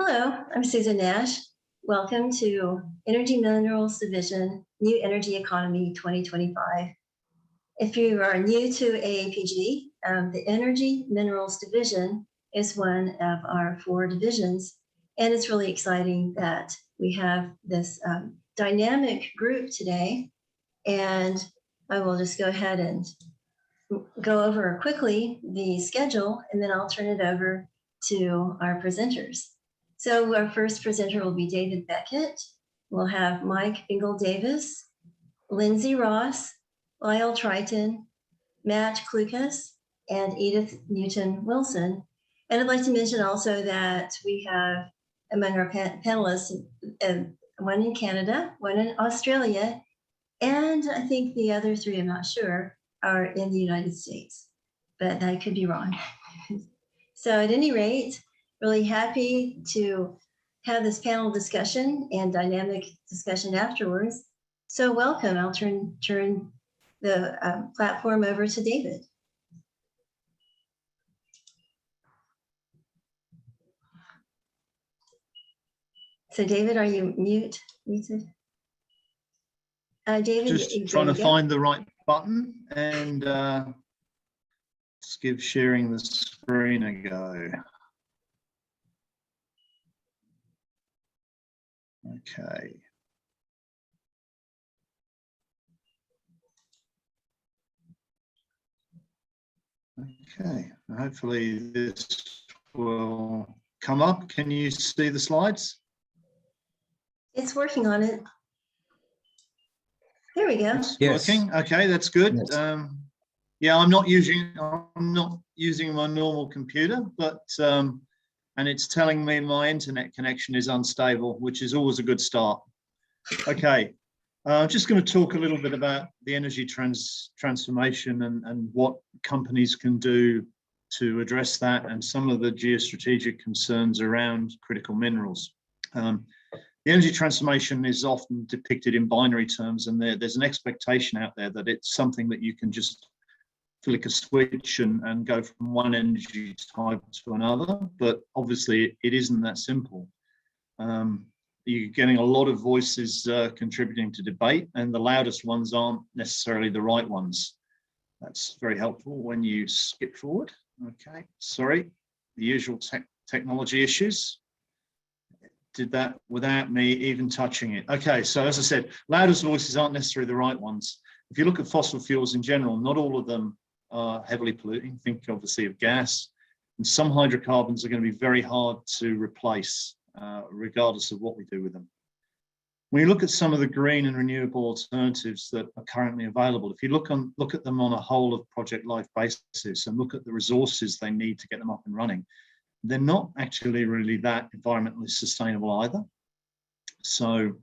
Hello, I'm Susan Nash. Welcome to Energy Minerals Division, New Energy Economy 2025. If you are new to AAPG, the Energy Minerals Division is one of our 4 divisions, and it's really exciting that we have this dynamic group today. And I will just go ahead and go over quickly the schedule, and then I'll turn it over to our presenters. So our first presenter will be David Beckett. We'll have Mike Bingle-Davis, Lindsay Ross, Lyle Triton, Matt Klukas, and Edith Newton-Wilson. And I'd like to mention also that we have among our panelists, one in Canada, one in Australia, and I think the other 3, I'm not sure, are in the United States, but I could be wrong. So at any rate, really happy to have this panel discussion and dynamic discussion afterwards. So welcome. I'll turn the platform over to David. So David, are you muted? David, just trying to find the right button and just give sharing the screen a go. Okay. Okay, hopefully this will come up. Can you see the slides? It's working on it. There we go. It's working. Okay, that's good. Yes. Yeah, I'm not using my normal computer, but and it's telling me my internet connection is unstable, which is always a good start. Okay, I'm just going to talk a little bit about the energy transformation and what companies can do to address that, and some of the geostrategic concerns around critical minerals. The energy transformation is often depicted in binary terms, and there's an expectation out there that it's something that you can just flick a switch and go from one energy type to another, but obviously it isn't that simple. You're getting a lot of voices contributing to debate, and the loudest ones aren't necessarily the right ones. That's very helpful when you skip forward. Okay, sorry, the usual technology issues. Did that without me even touching it. Okay, so as I said, loudest voices aren't necessarily the right ones. If you look at fossil fuels in general, not all of them are heavily polluting. Think obviously of gas, and some hydrocarbons are going to be very hard to replace, regardless of what we do with them. When you look at some of the green and renewable alternatives that are currently available, if you look at them on a whole of project life basis and look at the resources they need to get them up and running, they're not actually really that environmentally sustainable either. So,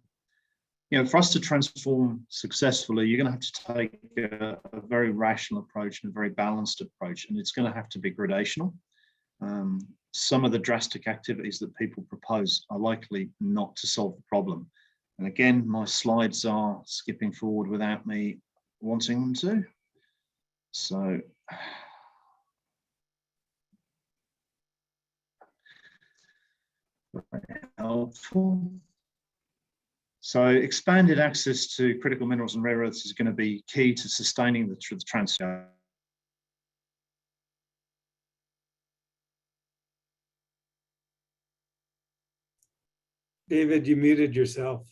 you know, for us to transform successfully, you're going to have to take a very rational approach and a very balanced approach, and it's going to have to be gradational. Some of the drastic activities that people propose are likely not to solve the problem. And again, my slides are skipping forward without me wanting them to. So, very helpful. So expanded access to critical minerals and rare earths is going to be key to sustaining the transfer. David, you muted yourself.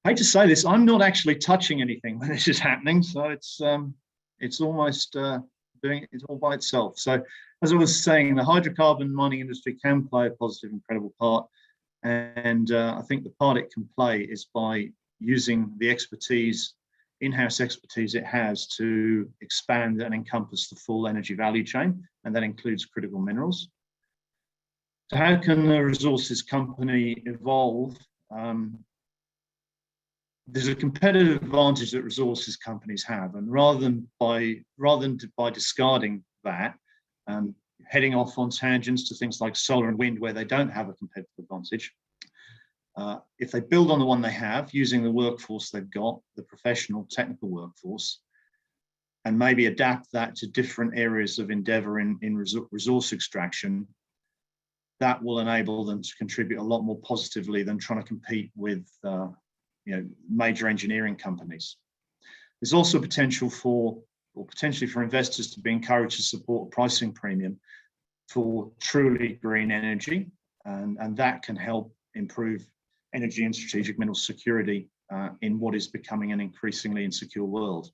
I hate to say this, I'm not actually touching anything when this is happening, so it's almost doing it all by itself. So, as I was saying, the hydrocarbon mining industry can play a positive and credible part, and I think the part it can play is by using the expertise, in-house expertise it has to expand and encompass the full energy value chain, and that includes critical minerals. So, how can the resources company evolve? There's a competitive advantage that resources companies have, and rather than by discarding that, heading off on tangents to things like solar and wind where they don't have a competitive advantage, if they build on the one they have, using the workforce they've got, the professional technical workforce, and maybe adapt that to different areas of endeavor in resource extraction, that will enable them to contribute a lot more positively than trying to compete with major engineering companies. There's also potentially for investors to be encouraged to support a pricing premium for truly green energy, and that can help improve energy and strategic mineral security in what is becoming an increasingly insecure world.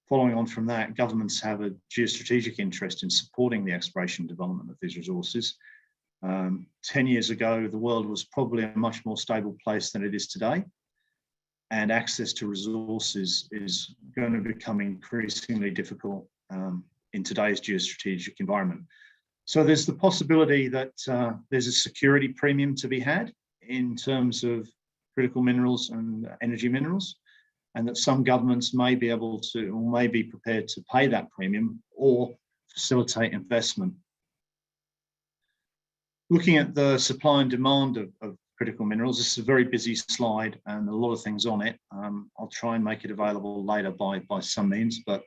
Following on from that, governments have a geostrategic interest in supporting the exploration and development of these resources. 10 years ago, the world was probably a much more stable place than it is today, and access to resources is going to become increasingly difficult in today's geostrategic environment. So there's the possibility that there's a security premium to be had in terms of critical minerals and energy minerals, and that some governments may be able to, or may be prepared to pay that premium or facilitate investment. Looking at the supply and demand of critical minerals, this is a very busy slide and a lot of things on it. I'll try and make it available later by some means, but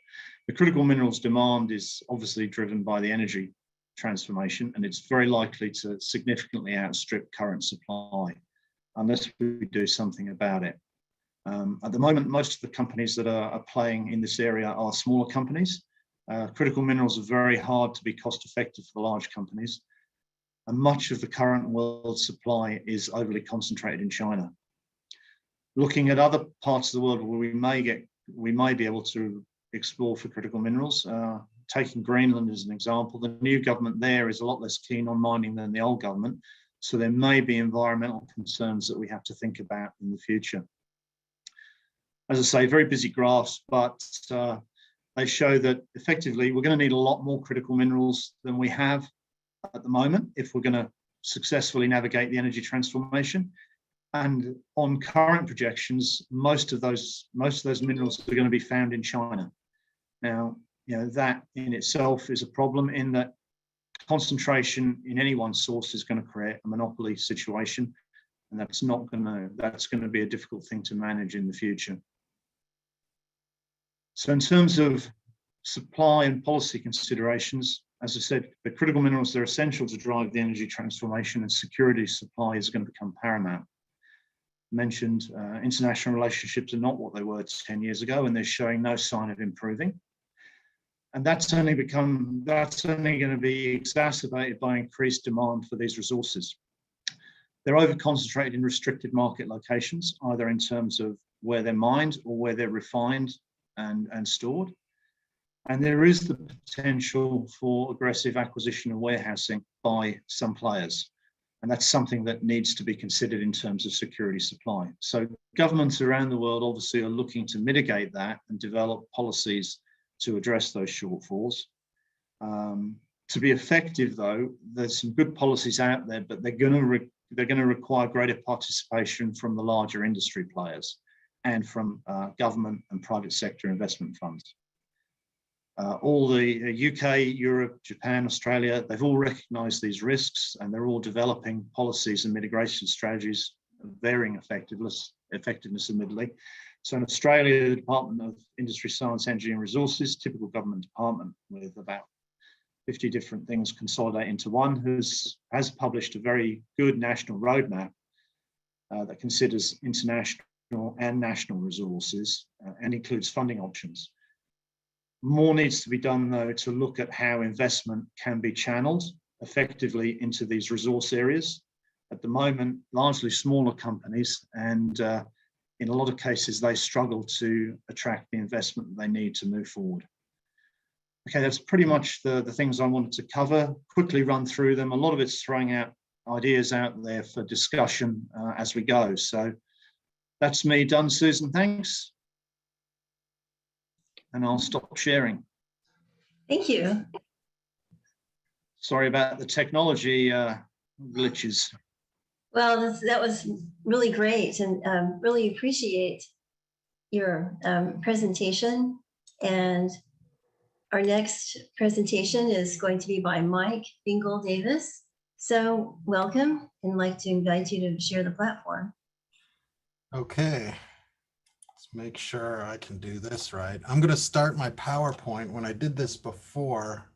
the critical minerals demand is obviously driven by the energy transformation, and it's very likely to significantly outstrip current supply unless we do something about it. At the moment, most of the companies that are playing in this area are smaller companies. Critical minerals are very hard to be cost effective for the large companies, and much of the current world supply is overly concentrated in China. Looking at other parts of the world where we may be able to explore for critical minerals, taking Greenland as an example, the new government there is a lot less keen on mining than the old government, so there may be environmental concerns that we have to think about in the future. As I say, very busy graphs, but they show that effectively we're going to need a lot more critical minerals than we have at the moment if we're going to successfully navigate the energy transformation. And on current projections, most of those minerals are going to be found in China. Now, that in itself is a problem in that concentration in any one source is going to create a monopoly situation, and that's going to be a difficult thing to manage in the future. So in terms of supply and policy considerations, as I said, the critical minerals are essential to drive the energy transformation, and security supply is going to become paramount. Mentioned international relationships are not what they were 10 years ago, and they're showing no sign of improving. And that's only going to be exacerbated by increased demand for these resources. They're over-concentrated in restricted market locations, either in terms of where they're mined or where they're refined and stored. And there is the potential for aggressive acquisition and warehousing by some players. And that's something that needs to be considered in terms of security supply. So governments around the world obviously are looking to mitigate that and develop policies to address those shortfalls. To be effective, though, there's some good policies out there, but they're going to require greater participation from the larger industry players and from government and private sector investment funds. All the UK, Europe, Japan, Australia, they've all recognised these risks, and they're all developing policies and mitigation strategies of varying effectiveness admittedly. So in Australia, the Department of Industry, Science, Energy and Resources, typical government department with about 50 different things consolidated into one, has published a very good national roadmap that considers international and national resources and includes funding options. More needs to be done, though, to look at how investment can be channeled effectively into these resource areas. At the moment, largely smaller companies, and in a lot of cases, they struggle to attract the investment that they need to move forward. Okay, that's pretty much the things I wanted to cover. Quickly run through them. A lot of it's throwing out ideas out there for discussion as we go. So that's me done, Susan, thanks. And I'll stop sharing. Thank you. Sorry about the technology glitches. Well, that was really great, and really appreciate your presentation. And our next presentation is going to be by Mike Bingle Davis. So welcome, and I'd like to invite you to share the platform. Okay, let's make sure I can do this right. I'm going to start my PowerPoint. When I did this before,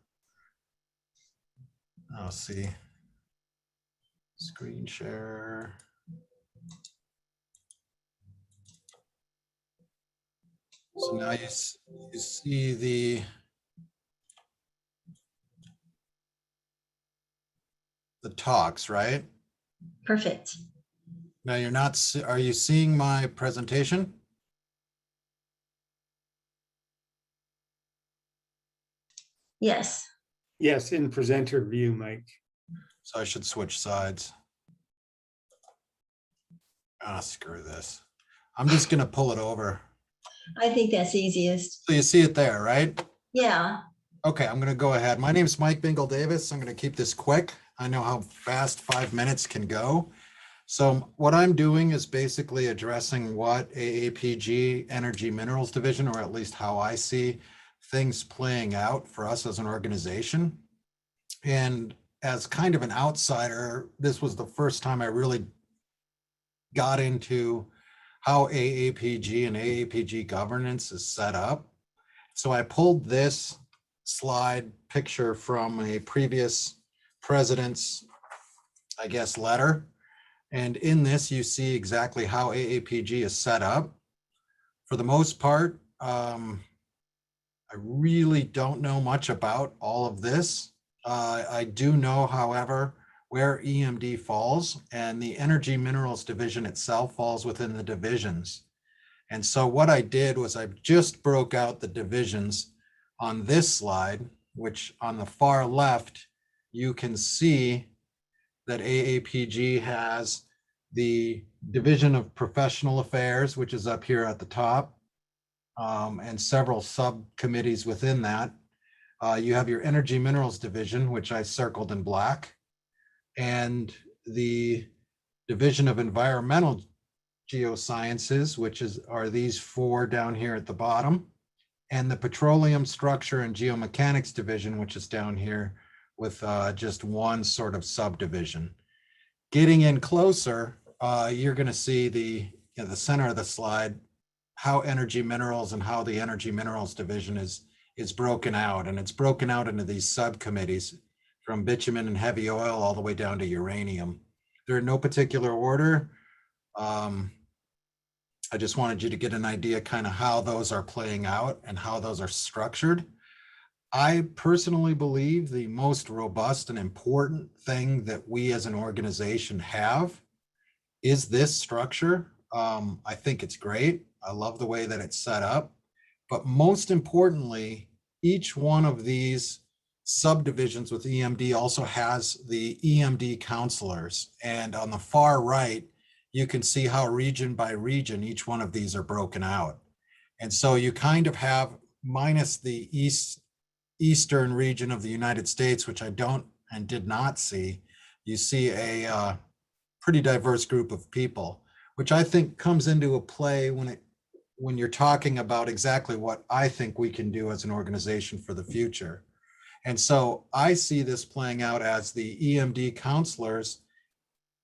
I'll see. Screen share. So now you see the talks, right? Perfect. Now you're not, are you seeing my presentation? Yes. Yes, in presenter view, Mike. So I should switch sides. Ah, screw this. I'm just gonna pull it over. I think that's easiest. So you see it there, right? Yeah. Okay, I'm gonna go ahead. My name is Mike Bingle Davis. I'm gonna keep this quick. I know how fast 5 minutes can go. So what I'm doing is basically addressing what AAPG Energy Minerals Division, or at least how I see things playing out for us as an organization. And as kind of an outsider, this was the first time I really got into how AAPG and AAPG governance is set up. So I pulled this slide picture from a previous president's, I guess, letter. And in this, you see exactly how AAPG is set up. For the most part, I really don't know much about all of this. I do know, however, where EMD falls, and the Energy Minerals Division itself falls within the divisions. And so what I did was I just broke out the divisions on this slide, which on the far left, you can see that AAPG has the Division of Professional Affairs, which is up here at the top, and several subcommittees within that. You have your Energy Minerals Division, which I circled in black, and the Division of Environmental Geosciences, which are these four down here at the bottom, and the Petroleum Structure and Geomechanics Division, which is down here with just one sort of subdivision. Getting in closer, you're going to see the center of the slide, how Energy Minerals and how the Energy Minerals Division is broken out, and it's broken out into these subcommittees from bitumen and heavy oil all the way down to uranium. They're in no particular order. I just wanted you to get an idea kind of how those are playing out and how those are structured. I personally believe the most robust and important thing that we as an organization have is this structure. I think it's great. I love the way that it's set up. But most importantly, each one of these subdivisions with EMD also has the EMD counselors. And on the far right, you can see how region by region, each one of these are broken out. And so you kind of have, minus the eastern region of the United States, which I don't and did not see, you see a pretty diverse group of people, which I think comes into a play when you're talking about exactly what I think we can do as an organization for the future. And so I see this playing out as the EMD counselors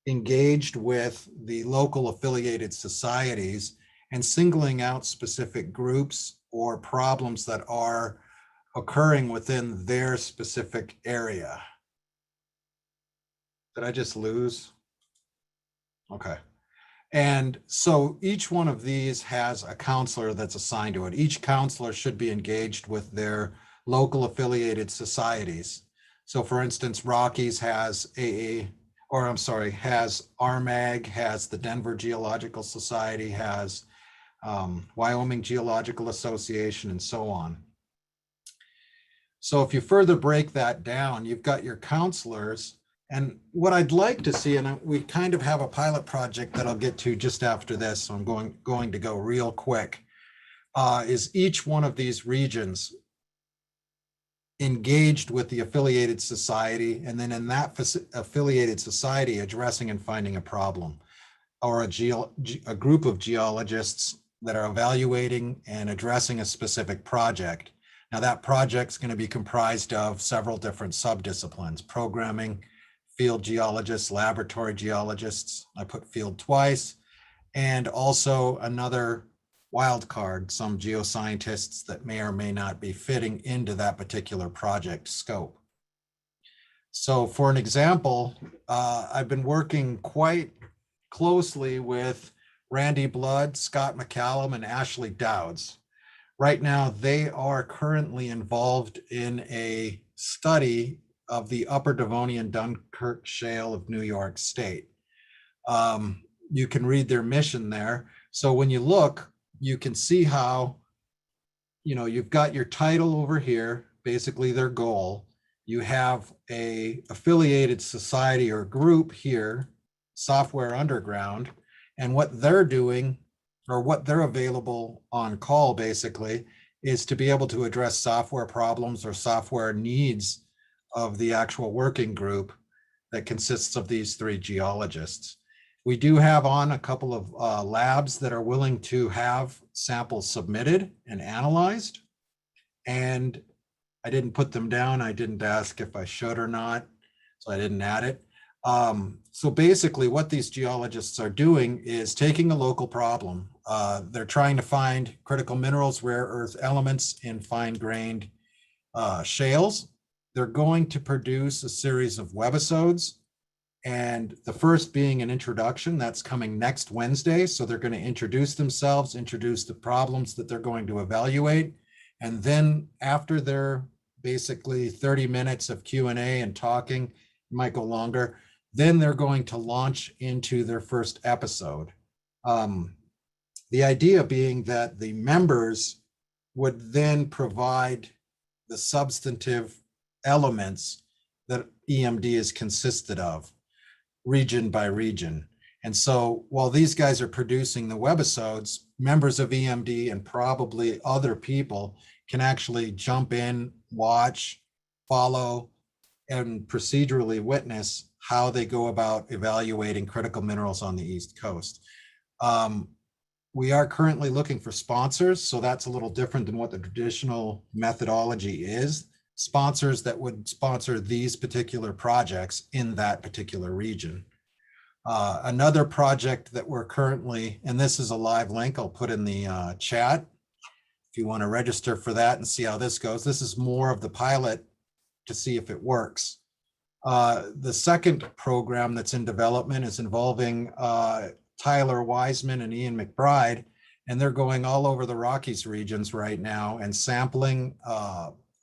engaged with the local affiliated societies and singling out specific groups or problems that are occurring within their specific area. Did I just lose? Okay. And so each one of these has a counselor that's assigned to it. Each counselor should be engaged with their local affiliated societies. So for instance, Rockies has has RMAG, has the Denver Geological Society, has Wyoming Geological Association, and so on. So if you further break that down, you've got your counselors. And what I'd like to see, and we kind of have a pilot project that I'll get to just after this, so I'm going to go real quick, is each one of these regions engaged with the affiliated society, and then in that affiliated society addressing and finding a problem, or a group of geologists that are evaluating and addressing a specific project. Now that project's going to be comprised of several different subdisciplines: programming, field geologists, laboratory geologists. I put field twice, and also another wild card some geoscientists that may or may not be fitting into that particular project scope. So for an example, I've been working quite closely with Randy Blood, Scott McCallum, and Ashley Dowds. Right now, they are currently involved in a study of the Upper Devonian Dunkirk Shale of New York State. You can read their mission there. So when you look, you can see how, you've got your title over here, basically their goal. You have a affiliated society or group here, Software Underground, and what they're doing, or what they're available on call basically, is to be able to address software problems or software needs of the actual working group that consists of these 3 geologists. We do have on a couple of labs that are willing to have samples submitted and analyzed. And I didn't put them down. I didn't ask if I should or not, so I didn't add it. So basically what these geologists are doing is taking a local problem. They're trying to find critical minerals, rare earth elements in fine-grained shales. They're going to produce a series of webisodes, and the first being an introduction that's coming next Wednesday. So they're going to introduce themselves, introduce the problems that they're going to evaluate. And then after their basically 30 minutes of Q&A and talking, it might go longer, then they're going to launch into their first episode. The idea being that the members would then provide the substantive elements that EMD is consisted of, region by region. And so while these guys are producing the webisodes, members of EMD and probably other people can actually jump in, watch, follow, and procedurally witness how they go about evaluating critical minerals on the East Coast. We are currently looking for sponsors, so that's a little different than what the traditional methodology is. Sponsors that would sponsor these particular projects in that particular region. Another project that we're currently, and this is a live link I'll put in the chat if you want to register for that and see how this goes. This is more of the pilot to see if it works. The second program that's in development is involving Tyler Wiseman and Ian McBride, and they're going all over the Rockies regions right now and sampling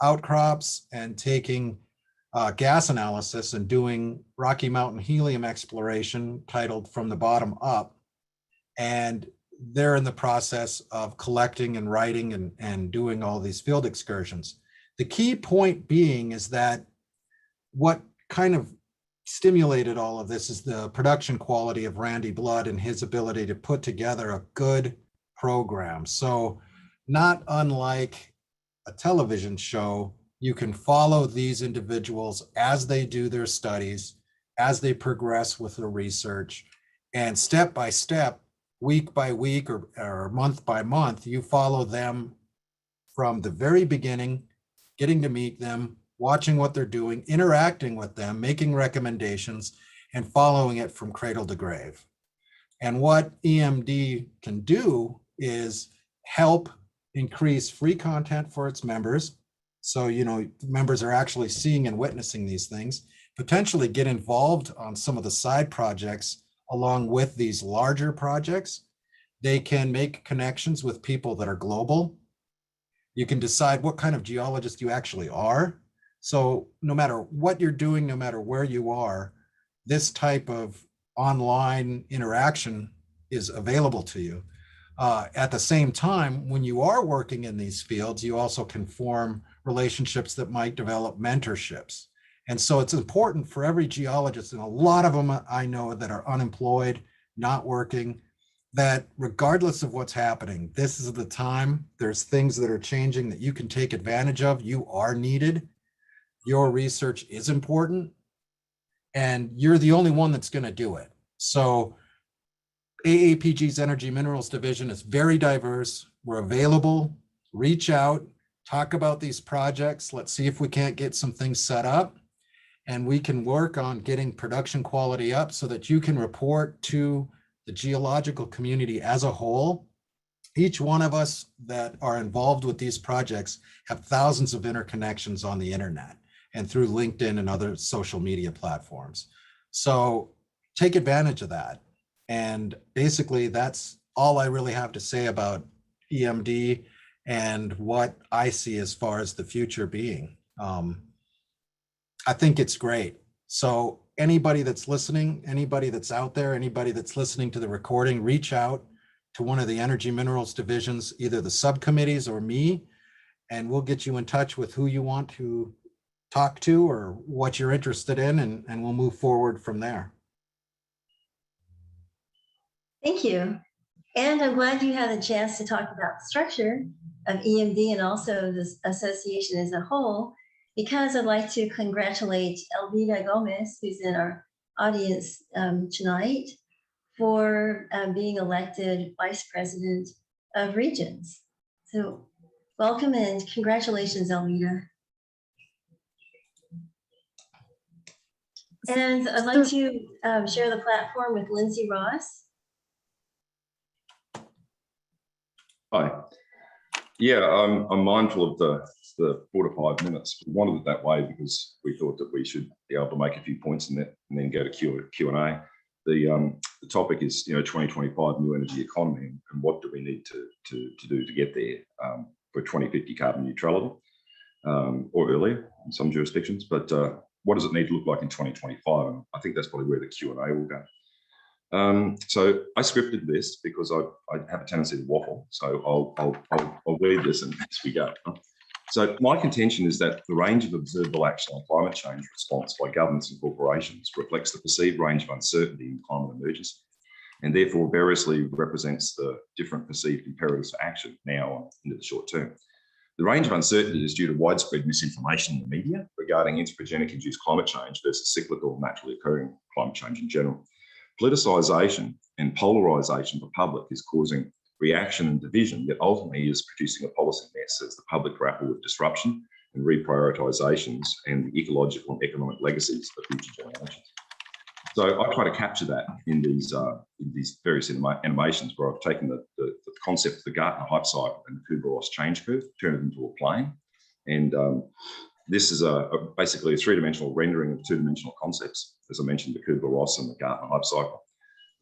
outcrops and taking gas analysis and doing Rocky Mountain helium exploration titled From the Bottom Up. And they're in the process of collecting and writing and doing all these field excursions. The key point being is that what kind of stimulated all of this is the production quality of Randy Blood and his ability to put together a good program. So not unlike a television show, you can follow these individuals as they do their studies, as they progress with the research, and step by step, week by week or month by month, you follow them from the very beginning, getting to meet them, watching what they're doing, interacting with them, making recommendations, and following it from cradle to grave. And what EMD can do is help increase free content for its members. So, members are actually seeing and witnessing these things, potentially get involved on some of the side projects along with these larger projects. They can make connections with people that are global. You can decide what kind of geologist you actually are. So no matter what you're doing, no matter where you are, this type of online interaction is available to you. At the same time, when you are working in these fields, you also can form relationships that might develop mentorships. And so it's important for every geologist, and a lot of them I know that are unemployed, not working, that regardless of what's happening, this is the time. There's things that are changing that you can take advantage of. You are needed. Your research is important, and you're the only one that's going to do it. So AAPG's Energy Minerals Division is very diverse. We're available. Reach out, talk about these projects. Let's see if we can't get some things set up, and we can work on getting production quality up so that you can report to the geological community as a whole Each one of us that are involved with these projects have thousands of interconnections on the internet and through LinkedIn and other social media platforms. So take advantage of that. And basically, that's all I really have to say about EMD and what I see as far as the future being. I think it's great. So anybody that's listening, anybody that's out there, anybody that's listening to the recording, reach out to one of the Energy Minerals divisions, either the subcommittees or me, and we'll get you in touch with who you want to talk to or what you're interested in, and we'll move forward from there. Thank you. And I'm glad you had a chance to talk about the structure of EMD and also this association as a whole, because I'd like to congratulate Elvira Gomez, who's in our audience tonight, for being elected Vice President of Regions. So welcome and congratulations, Elvira. And I'd like to share the platform with Lindsay Ross. Hi. Yeah, I'm mindful of the 4 to 5 minutes. We wanted it that way because we thought that we should be able to make a few points in that and then go to Q&A. The topic is 2025 new energy economy and what do we need to do to get there for 2050 carbon neutrality or earlier in some jurisdictions. But what does it need to look like in 2025? And I think that's probably where the Q&A will go. So I scripted this because I have a tendency to waffle. So I'll read this and as we go. So my contention is that the range of observable action on climate change response by governments and corporations reflects the perceived range of uncertainty in climate emergency, and therefore variously represents the different perceived imperatives for action now into the short term. The range of uncertainty is due to widespread misinformation in the media regarding anthropogenic-induced climate change versus cyclical, naturally occurring climate change in general. Politicization and polarization of the public is causing reaction and division, yet ultimately is producing a policy mess as the public grapple with disruption and reprioritizations and the ecological and economic legacies of future generations. So I try to capture that in these various animations where I've taken the concept of the Gartner hype cycle and the Kubler-Ross change curve, turned it into a plane. And this is basically a three-dimensional rendering of two-dimensional concepts, as I mentioned, the Kubler-Ross and the Gartner hype cycle.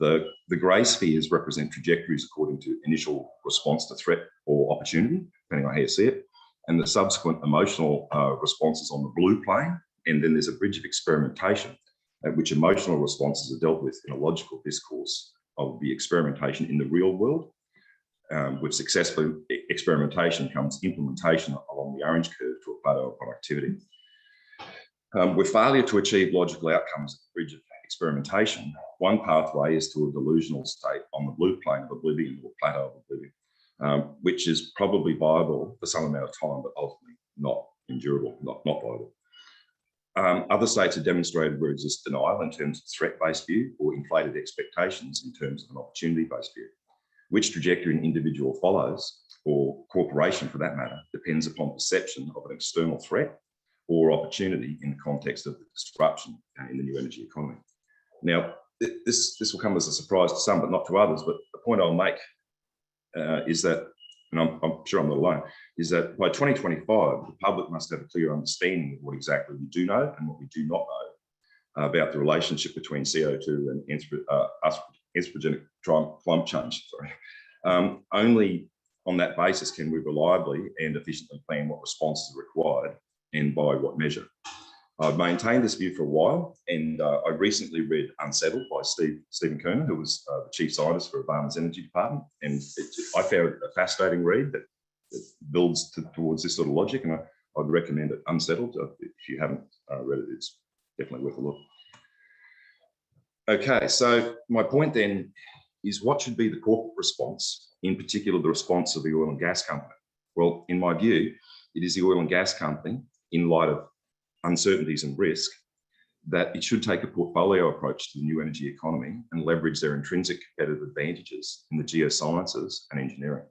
The grey spheres represent trajectories according to initial response to threat or opportunity, depending on how you see it, and the subsequent emotional responses on the blue plane. And then there's a bridge of experimentation at which emotional responses are dealt with in a logical discourse of the experimentation in the real world. With successful experimentation comes implementation along the orange curve to a plateau of productivity. With failure to achieve logical outcomes at the bridge of experimentation, one pathway is to a delusional state on the blue plane of oblivion or plateau of oblivion, which is probably viable for some amount of time, but ultimately not endurable, not viable. Other states have demonstrated where exists denial in terms of threat-based view or inflated expectations in terms of an opportunity-based view. Which trajectory an individual follows, or corporation for that matter, depends upon perception of an external threat or opportunity in the context of the disruption in the new energy economy. Now, this will come as a surprise to some, but not to others. But the point I'll make is that, and I'm sure I'm not alone, is that by 2025, the public must have a clear understanding of what exactly we do know and what we do not know about the relationship between CO2 and anthropogenic climate change. Only on that basis can we reliably and efficiently plan what responses are required and by what measure. I've maintained this view for a while, and I recently read Unsettled by Stephen Kerner, who was the chief scientist for Obama's energy department, and I found it a fascinating read that builds towards this sort of logic, and I'd recommend it. Unsettled. If you haven't read it, it's definitely worth a look. Okay, so my point then is what should be the corporate response, in particular the response of the oil and gas company? Well, in my view, it is the oil and gas company, in light of uncertainties and risk, that it should take a portfolio approach to the new energy economy and leverage their intrinsic competitive advantages in the geosciences and engineering.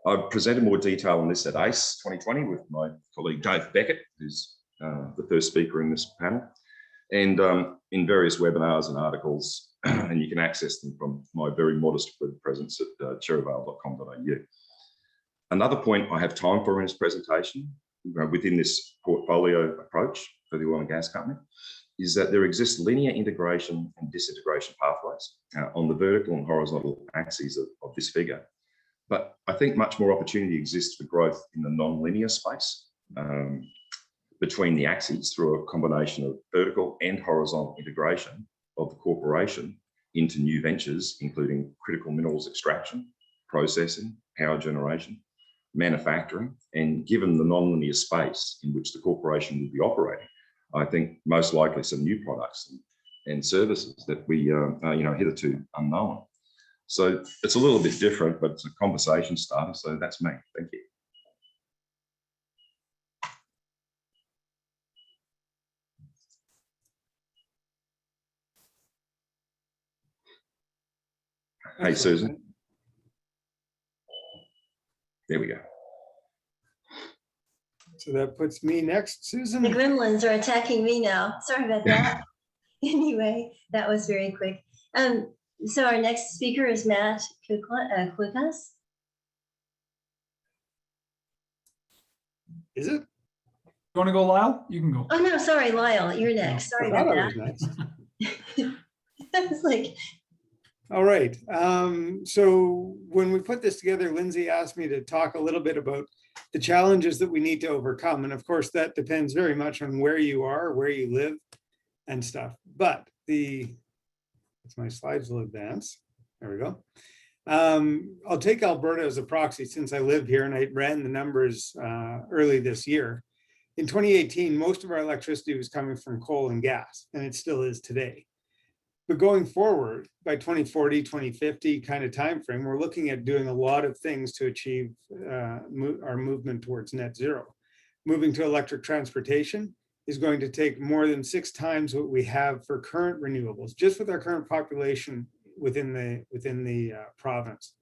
I've presented more detail on this at ACE 2020 with my colleague Dave Beckett, who's the first speaker in this panel, and in various webinars and articles and you can access them from my very modest web presence at cherryvale.com.au. Another point I have time for in this presentation, within this portfolio approach for the oil and gas company, is that there exists linear integration and disintegration pathways on the vertical and horizontal axes of this figure. But I think much more opportunity exists for growth in the non-linear space between the axes through a combination of vertical and horizontal integration of the corporation into new ventures, including critical minerals extraction, processing, power generation, manufacturing, and given the non-linear space in which the corporation will be operating, I think most likely some new products and services that we are hitherto unknown. So it's a little bit different, but it's a conversation starter. So that's me. Thank you. Hey, Susan. There we go. So that puts me next, Susan. The gremlins are attacking me now. Sorry about that. Anyway, that was very quick. So our next speaker is Matt Kukas. Is it? You want to go, Lyle? You can go. Oh no, sorry, Lyle, you're next. Sorry I about thought I that. was next. I was like, All right. So when we put this together, Lindsay asked me to talk a little bit about the challenges that we need to overcome. And of course, that depends very much on where you are, where you live and stuff. But my slides will advance. There we go. I'll take Alberta as a proxy since I live here and I ran the numbers early this year. In 2018, most of our electricity was coming from coal and gas, and it still is today. But going forward, by 2040, 2050 kind of timeframe, we're looking at doing a lot of things to achieve our movement towards net zero. Moving to electric transportation is going to take more than 6 times what we have for current renewables, just with our current population within the province.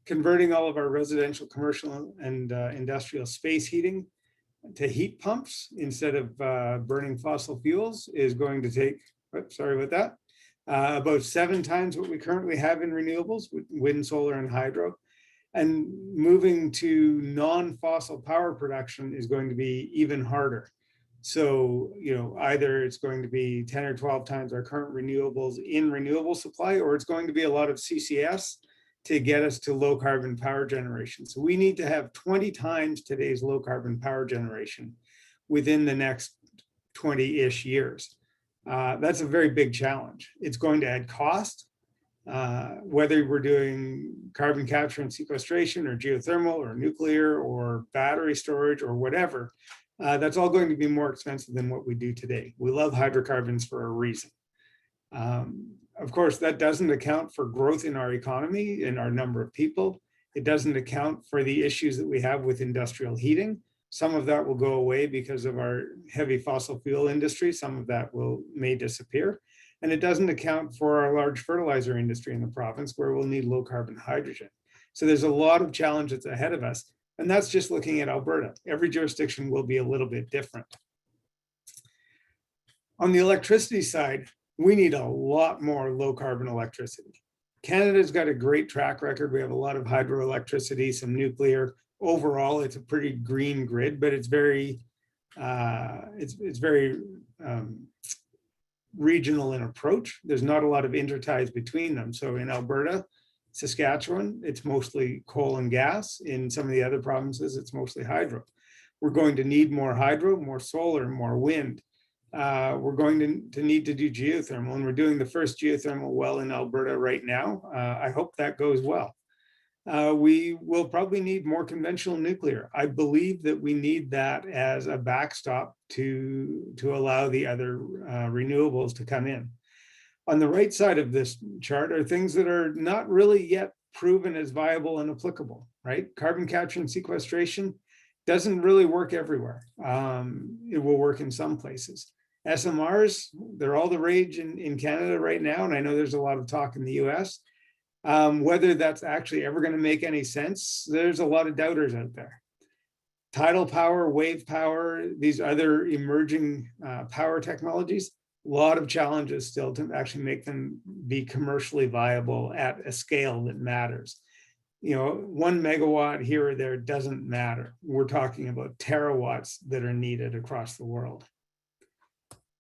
Converting all of our residential, commercial, and industrial space heating to heat pumps instead of burning fossil fuels is going to take, sorry about that, about 7 times what we currently have in renewables, with wind, solar, and hydro. And moving to non-fossil power production is going to be even harder. So, either it's going to be 10 or 12 times our current renewables in renewable supply, or it's going to be a lot of CCS to get us to low carbon power generation. So we need to have 20 times today's low carbon power generation within the next 20-ish years. That's a very big challenge. It's going to add cost, whether we're doing carbon capture and sequestration or geothermal or nuclear or battery storage or whatever. That's all going to be more expensive than what we do today. We love hydrocarbons for a reason. Of course, that doesn't account for growth in our economy and our number of people. It doesn't account for the issues that we have with industrial heating. Some of that will go away because of our heavy fossil fuel industry. Some of that may disappear. And it doesn't account for our large fertilizer industry in the province where we'll need low carbon hydrogen. So there's a lot of challenges ahead of us. And that's just looking at Alberta. Every jurisdiction will be a little bit different. On the electricity side, we need a lot more low carbon electricity. Canada's got a great track record. We have a lot of hydroelectricity, some nuclear. Overall, it's a pretty green grid, but it's very regional in approach. There's not a lot of interties between them. So in Alberta, Saskatchewan, it's mostly coal and gas. In some of the other provinces, it's mostly hydro. We're going to need more hydro, more solar, more wind. We're going to need to do geothermal, and we're doing the first geothermal well in Alberta right now. I hope that goes well. We will probably need more conventional nuclear. I believe that we need that as a backstop to allow the other renewables to come in. On the right side of this chart are things that are not really yet proven as viable and applicable, right? Carbon capture and sequestration doesn't really work everywhere. It will work in some places. SMRs, they're all the rage in Canada right now, and I know there's a lot of talk in the US. Whether that's actually ever going to make any sense, there's a lot of doubters out there. Tidal power, wave power, these other emerging power technologies, A lot of challenges still to actually make them be commercially viable at a scale that matters. 1 megawatt here or there doesn't matter. We're talking about terawatts that are needed across the world.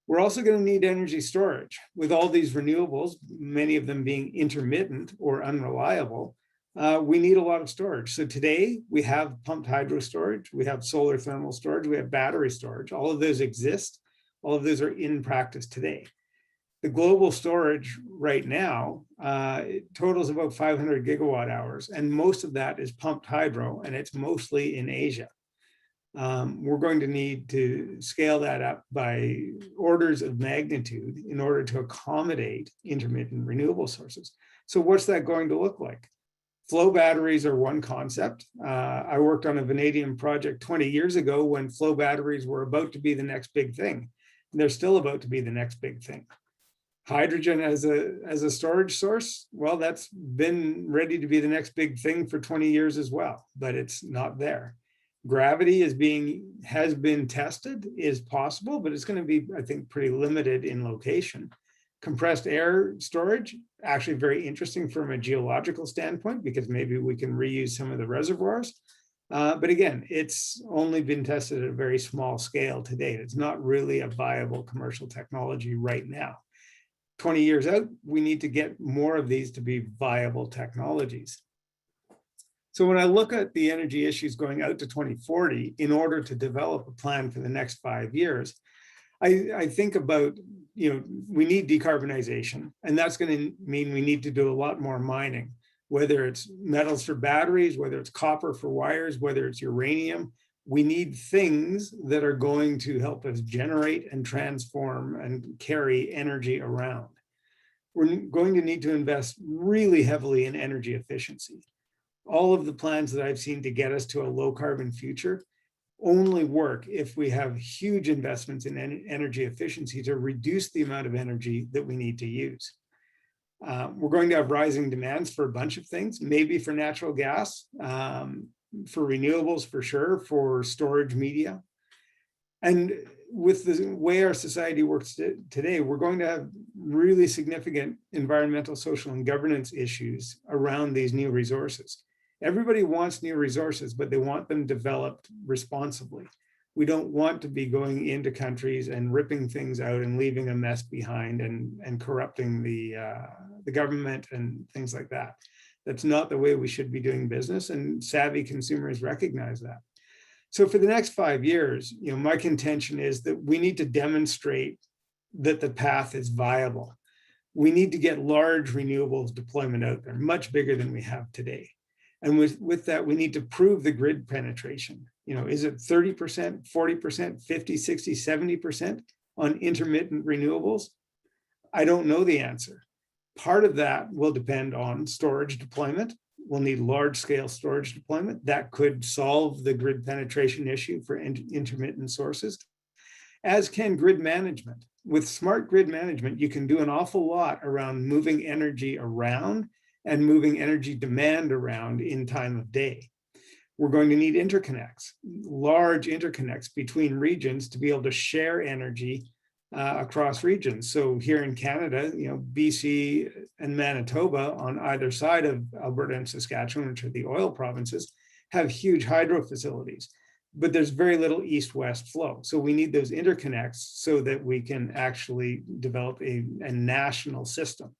We're also going to need energy storage. With all these renewables, many of them being intermittent or unreliable, we need a lot of storage. So today we have pumped hydro storage, we have solar thermal storage, we have battery storage. All of those exist. All of those are in practice today. The global storage right now, it totals about 500 gigawatt hours, and most of that is pumped hydro, and it's mostly in Asia. We're going to need to scale that up by orders of magnitude in order to accommodate intermittent renewable sources. So what's that going to look like? Flow batteries are one concept. I worked on a vanadium project 20 years ago when flow batteries were about to be the next big thing. And they're still about to be the next big thing. Hydrogen as a storage source, well, that's been ready to be the next big thing for 20 years as well, but it's not there. Gravity has been tested, is possible, but it's going to be, I think, pretty limited in location. Compressed air storage, actually very interesting from a geological standpoint, because maybe we can reuse some of the reservoirs. But again, it's only been tested at a very small scale to date. It's not really a viable commercial technology right now. 20 years out, we need to get more of these to be viable technologies. So when I look at the energy issues going out to 2040, in order to develop a plan for the next 5 years, I think about, we need decarbonization, and that's going to mean we need to do a lot more mining, whether it's metals for batteries, whether it's copper for wires, whether it's uranium. We need things that are going to help us generate and transform and carry energy around. We're going to need to invest really heavily in energy efficiency. All of the plans that I've seen to get us to a low carbon future only work if we have huge investments in energy efficiency to reduce the amount of energy that we need to use. We're going to have rising demands for a bunch of things, maybe for natural gas, for renewables for sure, for storage media. And with the way our society works today, we're going to have really significant environmental, social, and governance issues around these new resources. Everybody wants new resources, but they want them developed responsibly. We don't want to be going into countries and ripping things out and leaving a mess behind and corrupting the government and things like that. That's not the way we should be doing business, and savvy consumers recognize that. So for the next 5 years, my contention is that we need to demonstrate that the path is viable. We need to get large renewables deployment out there, much bigger than we have today. And with that, we need to prove the grid penetration. Is it 30%, 40%, 50, 60, 70% on intermittent renewables? I don't know the answer. Part of that will depend on storage deployment. We'll need large scale storage deployment. That could solve the grid penetration issue for intermittent sources, as can grid management. With smart grid management, you can do an awful lot around moving energy around and moving energy demand around in time of day. We're going to need interconnects, large interconnects between regions to be able to share energy across regions. So here in Canada, BC and Manitoba on either side of Alberta and Saskatchewan, which are the oil provinces, have huge hydro facilities, but there's very little east-west flow. So we need those interconnects so that we can actually develop a national system.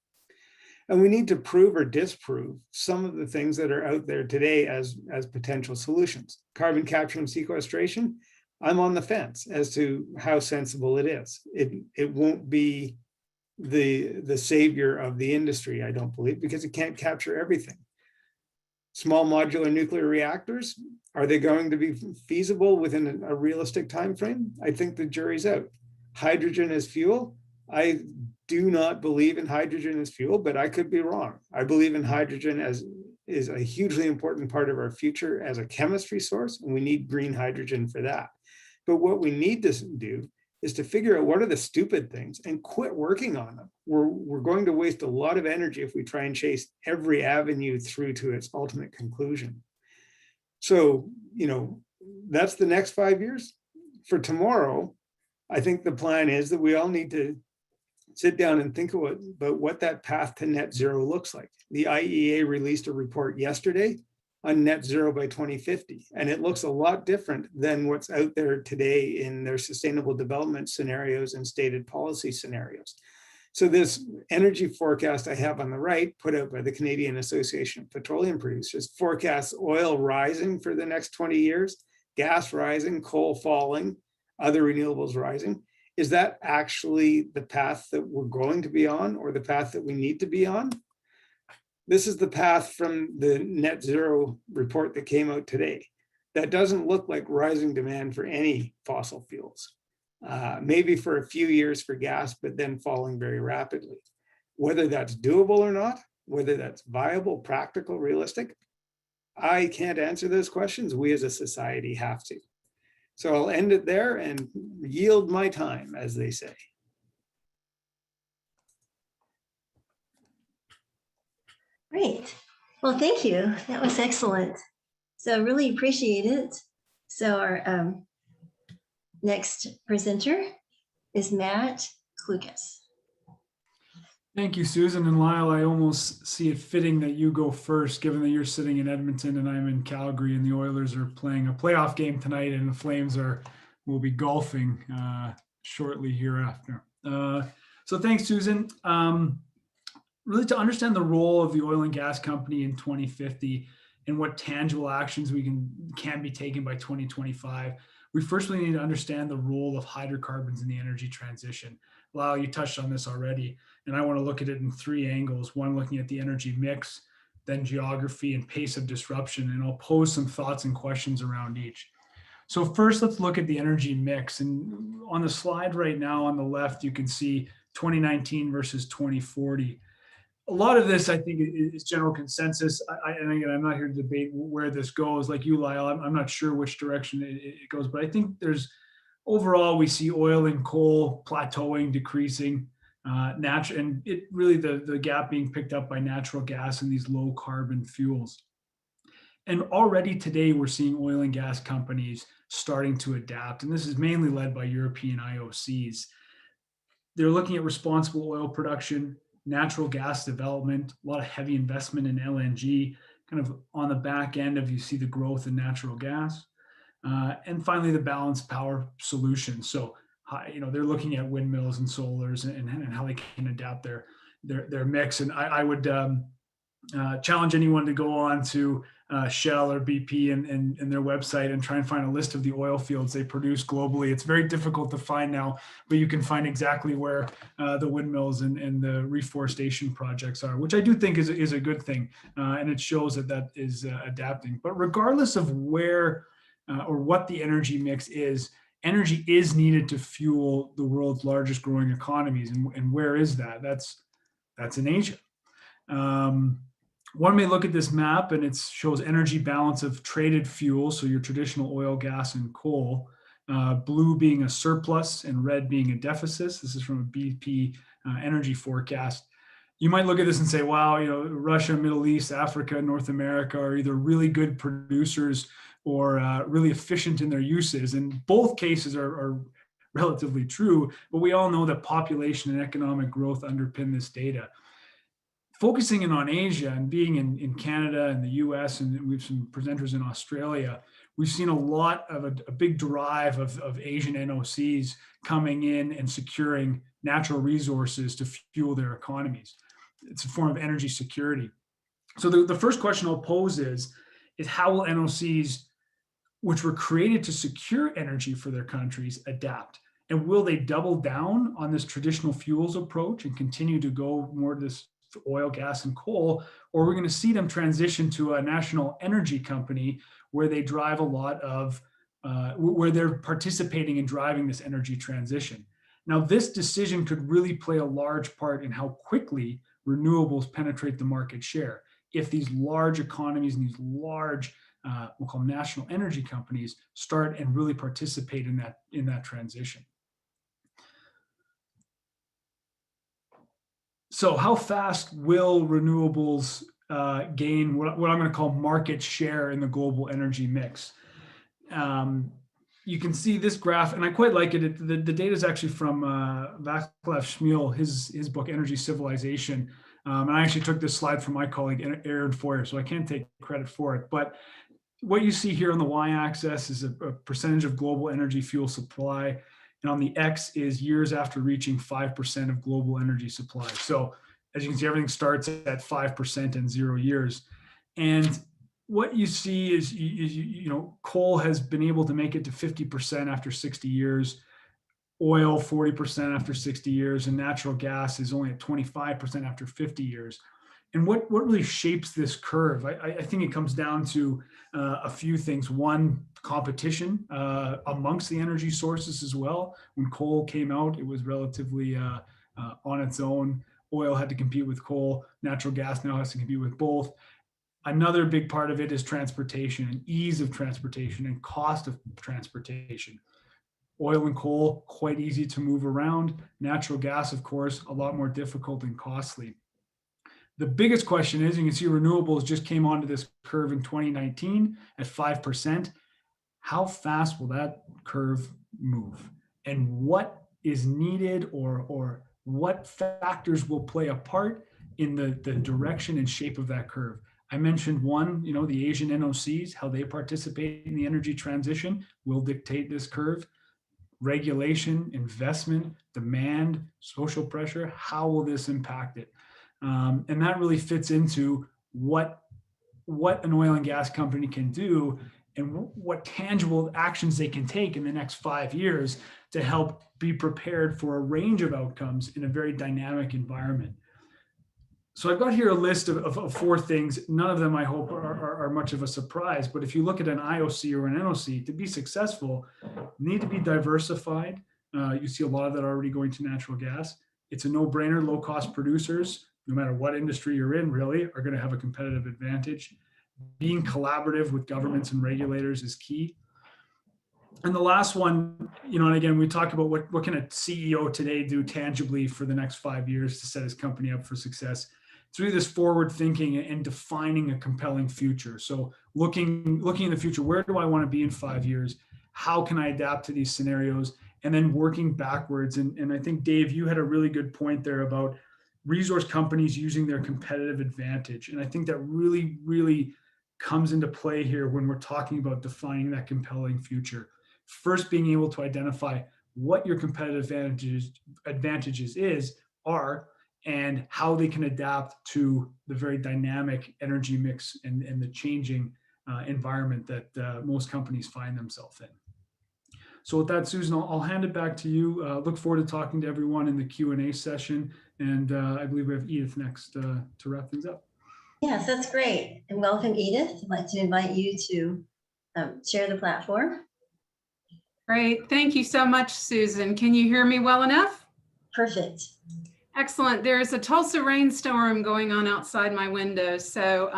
And we need to prove or disprove some of the things that are out there today as potential solutions. Carbon capture and sequestration, I'm on the fence as to how sensible it is. It won't be the savior of the industry, I don't believe, because it can't capture everything. Small modular nuclear reactors, are they going to be feasible within a realistic time frame? I think the jury's out. Hydrogen as fuel, I do not believe in hydrogen as fuel, but I could be wrong. I believe in hydrogen is a hugely important part of our future as a chemistry source, and we need green hydrogen for that. But what we need to do is to figure out what are the stupid things and quit working on them. We're going to waste a lot of energy if we try and chase every avenue through to its ultimate conclusion. So, that's the next 5 years. For tomorrow, I think the plan is that we all need to sit down and think about what that path to net zero looks like. The IEA released a report yesterday on net zero by 2050, and it looks a lot different than what's out there today in their sustainable development scenarios and stated policy scenarios. So this energy forecast I have on the right, put out by the Canadian Association of Petroleum Producers, forecasts oil rising for the next 20 years, gas rising, coal falling, other renewables rising. Is that actually the path that we're going to be on, or the path that we need to be on? This is the path from the net zero report that came out today. That doesn't look like rising demand for any fossil fuels. Maybe for a few years for gas, but then falling very rapidly. Whether that's doable or not, whether that's viable, practical, realistic, I can't answer those questions. We as a society have to. So I'll end it there and yield my time, as they say. Great. Well, thank you. That was excellent. So really appreciate it. So our next presenter is Matt Klukas. Thank you, Susan and Lyle. I almost see it fitting that you go first, given that you're sitting in Edmonton and I'm in Calgary, and the Oilers are playing a playoff game tonight, and the Flames will be golfing shortly hereafter. So thanks, Susan. Really, to understand the role of the oil and gas company in 2050 and what tangible actions we can be taken by 2025, we first really need to understand the role of hydrocarbons in the energy transition. Lyle, you touched on this already, and I want to look at it in three angles. One, looking at the energy mix, then geography and pace of disruption, and I'll pose some thoughts and questions around each. So first, let's look at the energy mix. And on the slide right now on the left, you can see 2019 versus 2040. A lot of this, I think, is general consensus. And again, I'm not here to debate where this goes. Like you, Lyle, I'm not sure which direction it goes, but I think overall, we see oil and coal plateauing, decreasing, and it really the gap being picked up by natural gas and these low carbon fuels. And already today, we're seeing oil and gas companies starting to adapt, and this is mainly led by European IOCs. They're looking at responsible oil production, natural gas development, a lot of heavy investment in LNG, kind of on the back end of you see the growth in natural gas. And finally, the balanced power solution. So, they're looking at windmills and solars and how they can adapt their mix. And I would challenge anyone to go on to Shell or BP and their website and try and find a list of the oil fields they produce globally. It's very difficult to find now, but you can find exactly where the windmills and the reforestation projects are, which I do think is a good thing. And it shows that is adapting. But regardless of where or what the energy mix is, energy is needed to fuel the world's largest growing economies. And where is that? That's in Asia. One may look at this map and it shows energy balance of traded fuels, so your traditional oil, gas, and coal, blue being a surplus and red being a deficit. This is from a BP energy forecast. You might look at this and say, wow, Russia, Middle East, Africa, North America are either really good producers or really efficient in their uses. And both cases are relatively true, but we all know that population and economic growth underpin this data. Focusing in on Asia and being in Canada and the US, and we have some presenters in Australia, we've seen a lot of a big drive of Asian NOCs coming in and securing natural resources to fuel their economies. It's a form of energy security. So the first question I'll pose is how will NOCs, which were created to secure energy for their countries, adapt? And will they double down on this traditional fuels approach and continue to go more to this oil, gas, and coal, or we're going to see them transition to a national energy company where they drive a lot of, where they're participating in driving this energy transition. Now, this decision could really play a large part in how quickly renewables penetrate the market share. If these large economies and these large, we'll call national energy companies, start and really participate in that transition. So how fast will renewables gain what I'm going to call market share in the global energy mix? you can see this graph, and I quite like it. The data is actually from Vaclav Smil, his book, Energy Civilization. And I actually took this slide from my colleague, Aaron Foyer, so I can't take credit for it. But what you see here on the y-axis is a percentage of global energy fuel supply. And on the X is years after reaching 5% of global energy supply. So as you can see, everything starts at 5% in 0 years. And what you see is, you know, coal has been able to make it to 50% after 60 years, oil 40% after 60 years, and natural gas is only at 25% after 50 years. And what really shapes this curve? I think it comes down to a few things. One, competition amongst the energy sources as well. When coal came out, it was relatively on its own. Oil had to compete with coal. Natural gas now has to compete with both. Another big part of it is transportation and ease of transportation and cost of transportation. Oil and coal, quite easy to move around. Natural gas, of course, a lot more difficult and costly. The biggest question is, you can see renewables just came onto this curve in 2019 at 5%. How fast will that curve move? And what is needed, or what factors will play a part in the direction and shape of that curve? I mentioned one, you know, the Asian NOCs, how they participate in the energy transition will dictate this curve. Regulation, investment, demand, social pressure, how will this impact it? And that really fits into what an oil and gas company can do and what tangible actions they can take in the next 5 years to help be prepared for a range of outcomes in a very dynamic environment. So I've got here a list of 4 things. None of them, I hope, are much of a surprise. But if you look at an IOC or an NOC, to be successful, need to be diversified. You see a lot of that already going to natural gas. It's a no-brainer. Low-cost producers, no matter what industry you're in, really, are going to have a competitive advantage. Being collaborative with governments and regulators is key. And the last one, you know, and again, we talk about what can a CEO today do tangibly for the next 5 years to set his company up for success. It's really this forward thinking and defining a compelling future. So looking in the future, where do I want to be in 5 years? How can I adapt to these scenarios? And then working backwards. And I think, Dave, you had a really good point there about resource companies using their competitive advantage. And I think that really, really comes into play here when we're talking about defining that compelling future. First, being able to identify what your competitive advantages are and how they can adapt to the very dynamic energy mix and the changing environment that most companies find themselves in. So with that, Susan, I'll hand it back to you. Look forward to talking to everyone in the Q&A session. And I believe we have Edith next to wrap things up. Yes, that's great. And welcome, Edith. I'd like to invite you to share the platform. Great. Thank you so much, Susan. Can you hear me well enough? Perfect. Excellent. There's a Tulsa rainstorm going on outside my window, so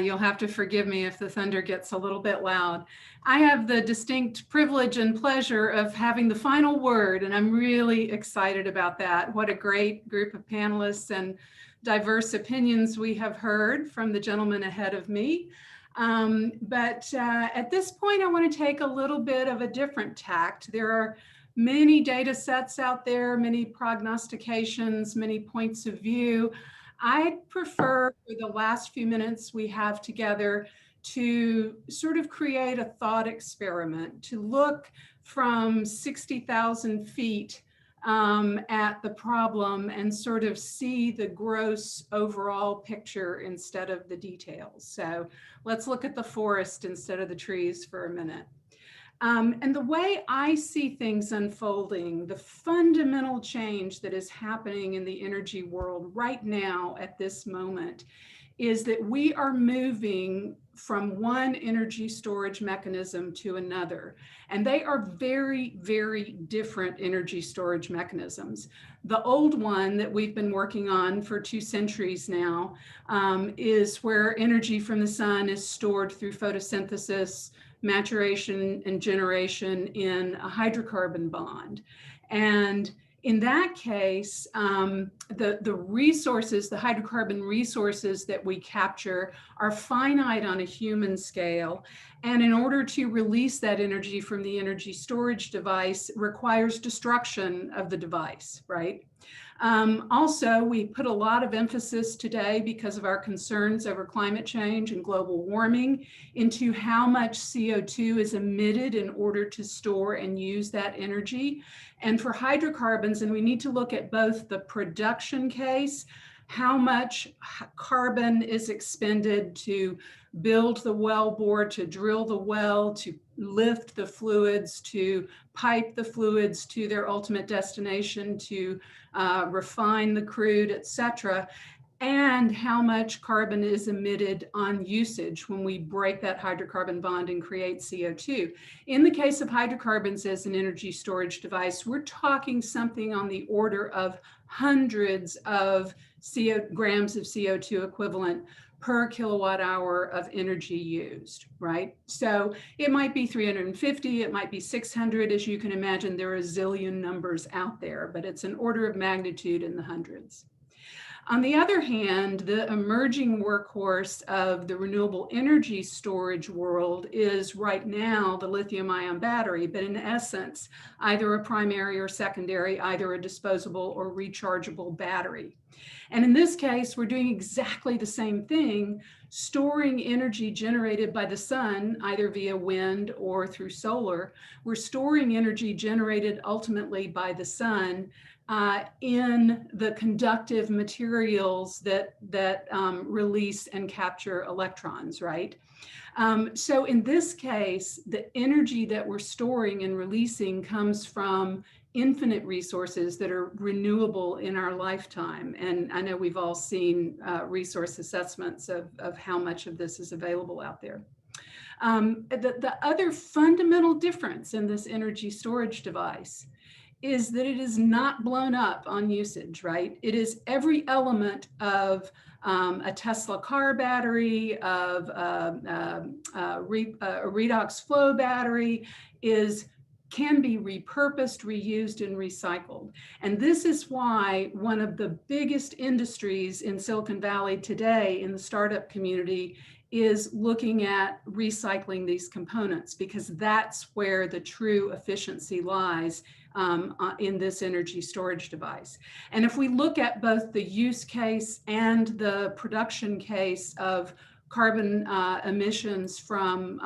you'll have to forgive me if the thunder gets a little bit loud. I have the distinct privilege and pleasure of having the final word, and I'm really excited about that. What a great group of panelists and diverse opinions we have heard from the gentleman ahead of me. But at this point, I want to take a little bit of a different tact. There are many data sets out there, many prognostications, many points of view. I'd prefer for the last few minutes we have together to sort of create a thought experiment, to look from 60,000 feet at the problem and sort of see the gross overall picture instead of the details. So let's look at the forest instead of the trees for a minute. And the way I see things unfolding, the fundamental change that is happening in the energy world right now at this moment is that we are moving from one energy storage mechanism to another. And they are very, very different energy storage mechanisms. The old one that we've been working on for 2 centuries now is where energy from the sun is stored through photosynthesis, maturation, and generation in a hydrocarbon bond. And in that case, the resources, the hydrocarbon resources that we capture are finite on a human scale. And in order to release that energy from the energy storage device requires destruction of the device, right? Also, we put a lot of emphasis today, because of our concerns over climate change and global warming, into how much CO2 is emitted in order to store and use that energy. And for hydrocarbons, and we need to look at both the production case, how much carbon is expended to build the well bore, to drill the well, to lift the fluids, to pipe the fluids to their ultimate destination, to refine the crude, etc., and how much carbon is emitted on usage when we break that hydrocarbon bond and create CO2. In the case of hydrocarbons as an energy storage device, we're talking something on the order of hundreds of grams of CO2 equivalent per kilowatt hour of energy used, right? So it might be 350, it might be 600. As you can imagine, there are a zillion numbers out there, but it's an order of magnitude in the hundreds. On the other hand, the emerging workhorse of the renewable energy storage world is right now the lithium-ion battery, but in essence, either a primary or secondary, either a disposable or rechargeable battery. And in this case, we're doing exactly the same thing, storing energy generated by the sun, either via wind or through solar. We're storing energy generated ultimately by the sun in the conductive materials that release and capture electrons, right? So in this case, the energy that we're storing and releasing comes from infinite resources that are renewable in our lifetime. And I know we've all seen resource assessments of how much of this is available out there. The other fundamental difference in this energy storage device is that it is not blown up on usage, right? It is every element of a Tesla car battery, of a redox flow battery, can be repurposed, reused, and recycled. And this is why one of the biggest industries in Silicon Valley today in the startup community is looking at recycling these components, because that's where the true efficiency lies in this energy storage device. And if we look at both the use case and the production case of carbon emissions from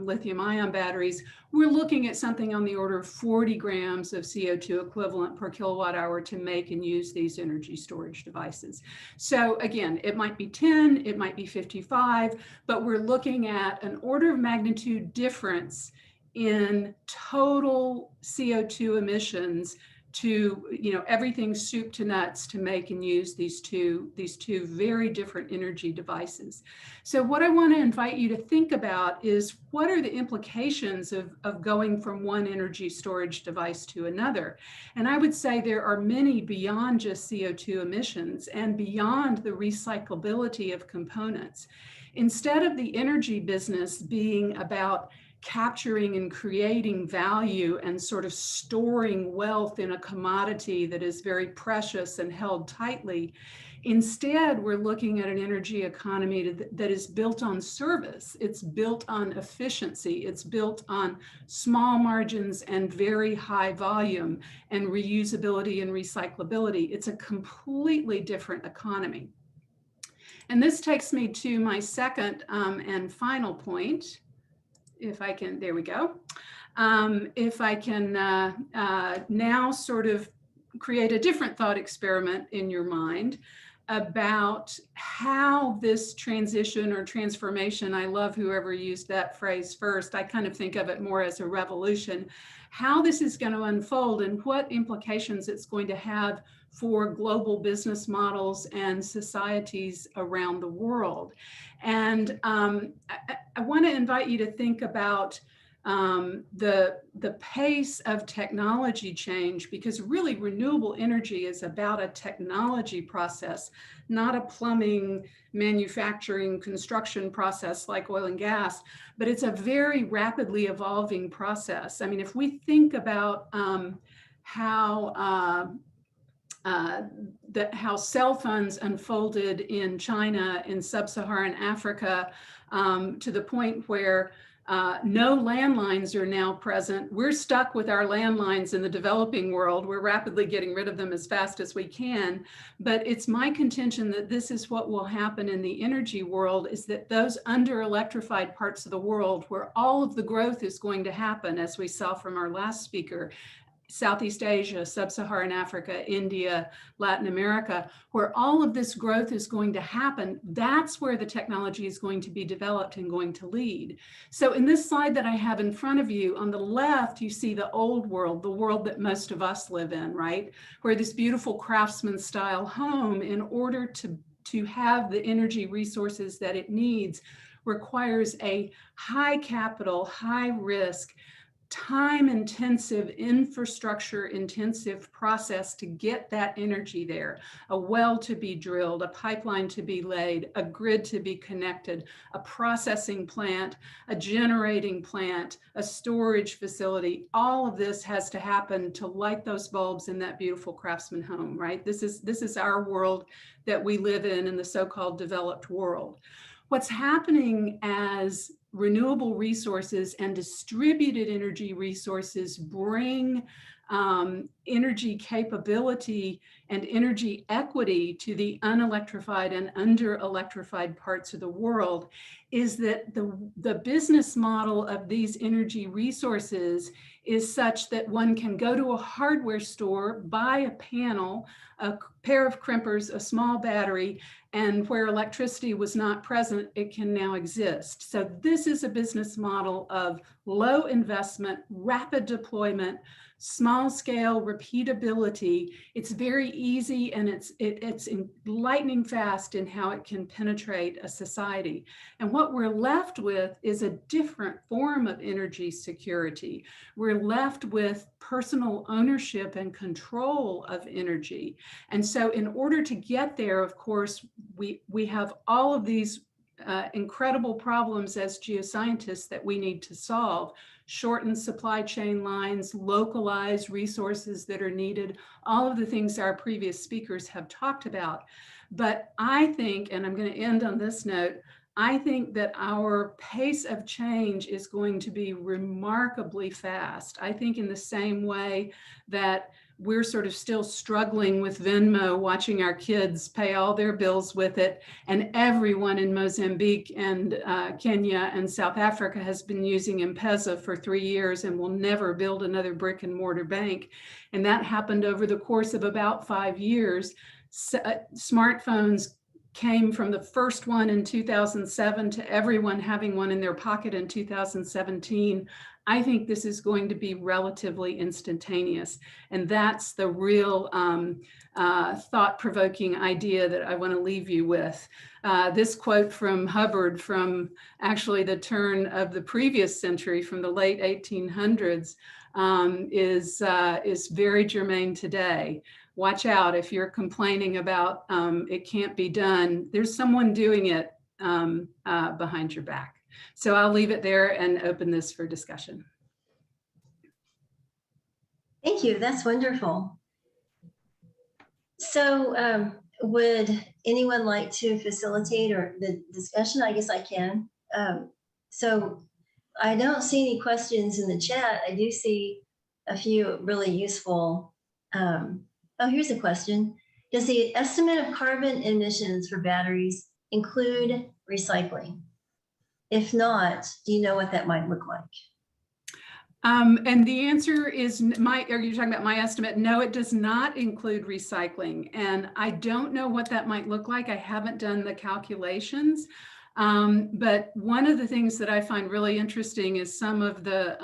lithium-ion batteries, we're looking at something on the order of 40 grams of CO2 equivalent per kilowatt hour to make and use these energy storage devices. So again, it might be 10, it might be 55, but we're looking at an order of magnitude difference in total CO2 emissions to, everything soup to nuts to make and use these two very different energy devices. So what I want to invite you to think about is, what are the implications of going from one energy storage device to another? And I would say there are many beyond just CO2 emissions and beyond the recyclability of components. Instead of the energy business being about capturing and creating value and sort of storing wealth in a commodity that is very precious and held tightly, instead, we're looking at an energy economy that is built on service. It's built on efficiency. It's built on small margins and very high volume and reusability and recyclability. It's a completely different economy. And this takes me to my second and final point. If I can, there we go. If I can now sort of create a different thought experiment in your mind about how this transition or transformation, I love whoever used that phrase first, I kind of think of it more as a revolution, how this is going to unfold and what implications it's going to have for global business models and societies around the world. And I want to invite you to think about the pace of technology change, because really renewable energy is about a technology process, not a plumbing, manufacturing, construction process like oil and gas, but it's a very rapidly evolving process. I mean, if we think about how how cell phones unfolded in China, in sub-Saharan Africa, to the point where no landlines are now present. We're stuck with our landlines in the developing world. We're rapidly getting rid of them as fast as we can. But it's my contention that this is what will happen in the energy world, is that those under-electrified parts of the world where all of the growth is going to happen, as we saw from our last speaker, Southeast Asia, Sub-Saharan Africa, India, Latin America, where all of this growth is going to happen, that's where the technology is going to be developed and going to lead. So in this slide that I have in front of you, on the left, you see the old world, the world that most of us live in, right? Where this beautiful craftsman style home, in order to have the energy resources that it needs, requires a high capital, high risk, time-intensive, infrastructure-intensive process to get that energy there. A well to be drilled, a pipeline to be laid, a grid to be connected, a processing plant, a generating plant, a storage facility. All of this has to happen to light those bulbs in that beautiful craftsman home, right? This is our world that we live in the so-called developed world. What's happening as renewable resources and distributed energy resources bring energy capability and energy equity to the unelectrified and under-electrified parts of the world, is that the business model of these energy resources is such that one can go to a hardware store, buy a panel, a pair of crimpers, a small battery, and where electricity was not present, it can now exist. So this is a business model of low investment, rapid deployment, small scale repeatability. It's very easy, and it's lightning fast in how it can penetrate a society. And what we're left with is a different form of energy security. We're left with personal ownership and control of energy. And so in order to get there, of course, we have all of these incredible problems as geoscientists that we need to solve. Shorten supply chain lines, localize resources that are needed, all of the things our previous speakers have talked about. But I think, and I'm going to end on this note, I think that our pace of change is going to be remarkably fast. I think in the same way that we're sort of still struggling with Venmo, watching our kids pay all their bills with it. And everyone in Mozambique and Kenya and South Africa has been using M-Pesa for 3 years and will never build another brick and mortar bank. And that happened over the course of about 5 years. Smartphones came from the first one in 2007 to everyone having one in their pocket in 2017. I think this is going to be relatively instantaneous. And that's the real thought-provoking idea that I want to leave you with. This quote from Hubbard from actually the turn of the previous century, from the late 1800s, is very germane today. Watch out if you're complaining about it can't be done. There's someone doing it behind your back. So I'll leave it there and open this for discussion. Thank you. That's wonderful. So would anyone like to facilitate or the discussion? I guess I can. So I don't see any questions in the chat. I do see a few really useful. Oh, here's a question. Does the estimate of carbon emissions for batteries include recycling? If not, do you know what that might look like? And the answer is, are you talking about my estimate? No, it does not include recycling. And I don't know what that might look like. I haven't done the calculations. But one of the things that I find really interesting is some of the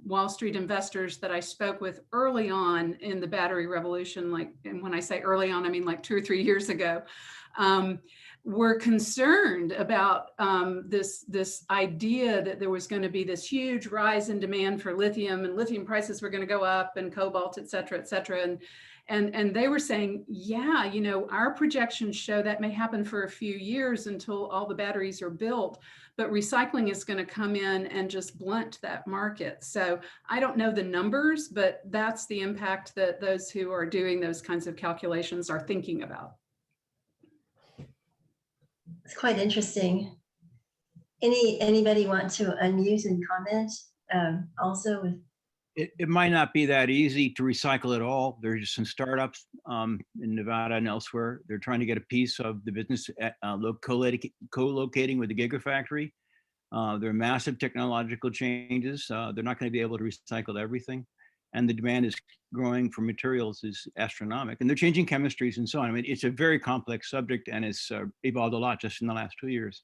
Wall Street investors that I spoke with early on in the battery revolution, and when I say early on, I mean like 2 or 3 years ago, were concerned about this idea that there was going to be this huge rise in demand for lithium, and lithium prices were going to go up, and cobalt, et cetera, et cetera. And they were saying, yeah, you know, our projections show that may happen for a few years until all the batteries are built, but recycling is going to come in and just blunt that market. So I don't know the numbers, but that's the impact that those who are doing those kinds of calculations are thinking about. It's quite interesting. Anybody want to unmute and comment? Also with It might not be that easy to recycle at all. There's just some startups in Nevada and elsewhere. They're trying to get a piece of the business co-locating with the Gigafactory. There are massive technological changes. They're not going to be able to recycle everything. And the demand is growing for materials is astronomical. And they're changing chemistries and so on. I mean, it's a very complex subject, and it's evolved a lot just in the last 2 years.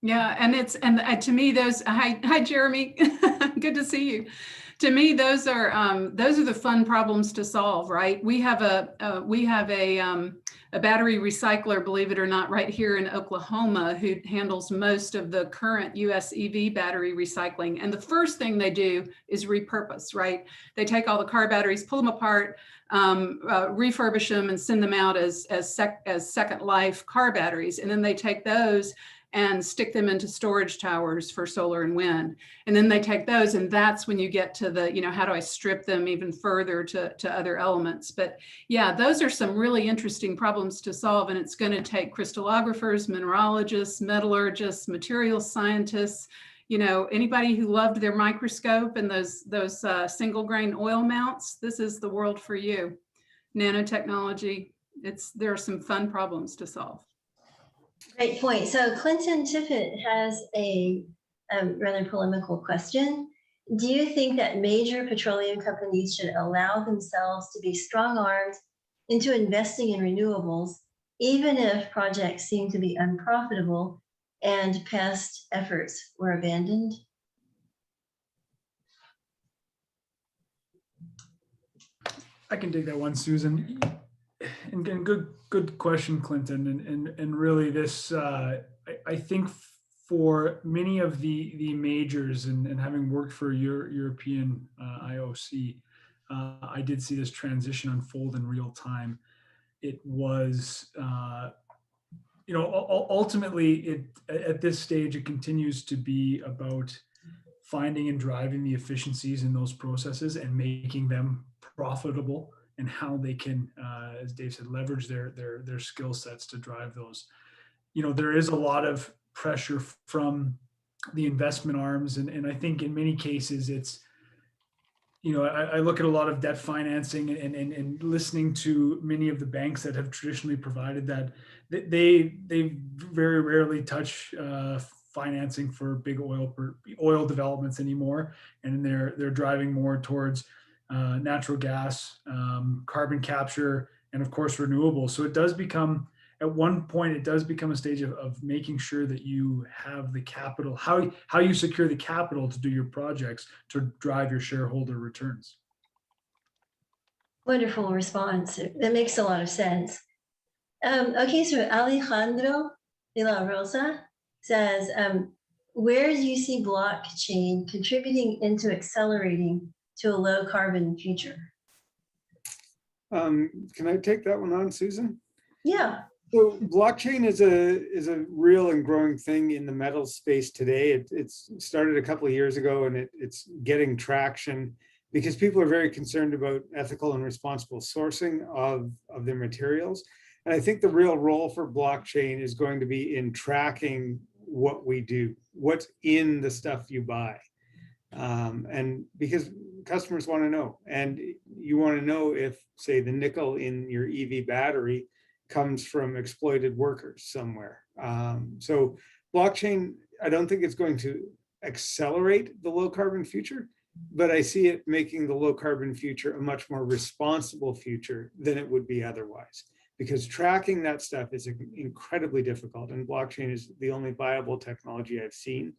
Yeah, and to me, those hi Jeremy, good to see you. To me, those are the fun problems to solve, right? We have a battery recycler, believe it or not, right here in Oklahoma, who handles most of the current US EV battery recycling. And the first thing they do is repurpose, right? They take all the car batteries, pull them apart, refurbish them, and send them out as second life car batteries. And then they take those and stick them into storage towers for solar and wind. And then they take those, and that's when you get to the, you know, how do I strip them even further to other elements? But yeah, those are some really interesting problems to solve, and it's going to take crystallographers, mineralogists, metallurgists, materials scientists, you know, anybody who loved their microscope and those single grain oil mounts. This is the world for you. Nanotechnology, there are some fun problems to solve. great point. So Clinton Tippett has a rather polemical question. Do you think that major petroleum companies should allow themselves to be strong-armed into investing in renewables, even if projects seem to be unprofitable and past efforts were abandoned? I can take that one, Susan. And good question, Clinton. And really this, I think for many of the majors and having worked for European IOC, I did see this transition unfold in real time. It was, you know, ultimately at this stage, it continues to be about finding and driving the efficiencies in those processes and making them profitable, and how they can, as Dave said, leverage their skill sets to drive those. You know, there is a lot of pressure from the investment arms, and I think in many cases it's, you know, I look at a lot of debt financing and listening to many of the banks that have traditionally provided that, they very rarely touch financing for big oil developments anymore, and they're driving more towards natural gas, carbon capture, and of course renewables. So it does become, at one point, it does become a stage of making sure that you have the capital, how you secure the capital to do your projects to drive your shareholder returns. Wonderful response. That makes a lot of sense. Okay, so Alejandro de la Rosa says, where do you see blockchain contributing into accelerating to a low carbon future? Can I take that one on, Susan? Yeah. So blockchain is a real and growing thing in the metals space today. It's started a couple of years ago, and it's getting traction because people are very concerned about ethical and responsible sourcing of their materials. And I think the real role for blockchain is going to be in tracking what we do, what's in the stuff you buy. And because customers want to know, and you want to know if, say, the nickel in your EV battery comes from exploited workers somewhere. So blockchain, I don't think it's going to accelerate the low carbon future, but I see it making the low carbon future a much more responsible future than it would be otherwise, because tracking that stuff is incredibly difficult, and blockchain is the only viable technology I've seen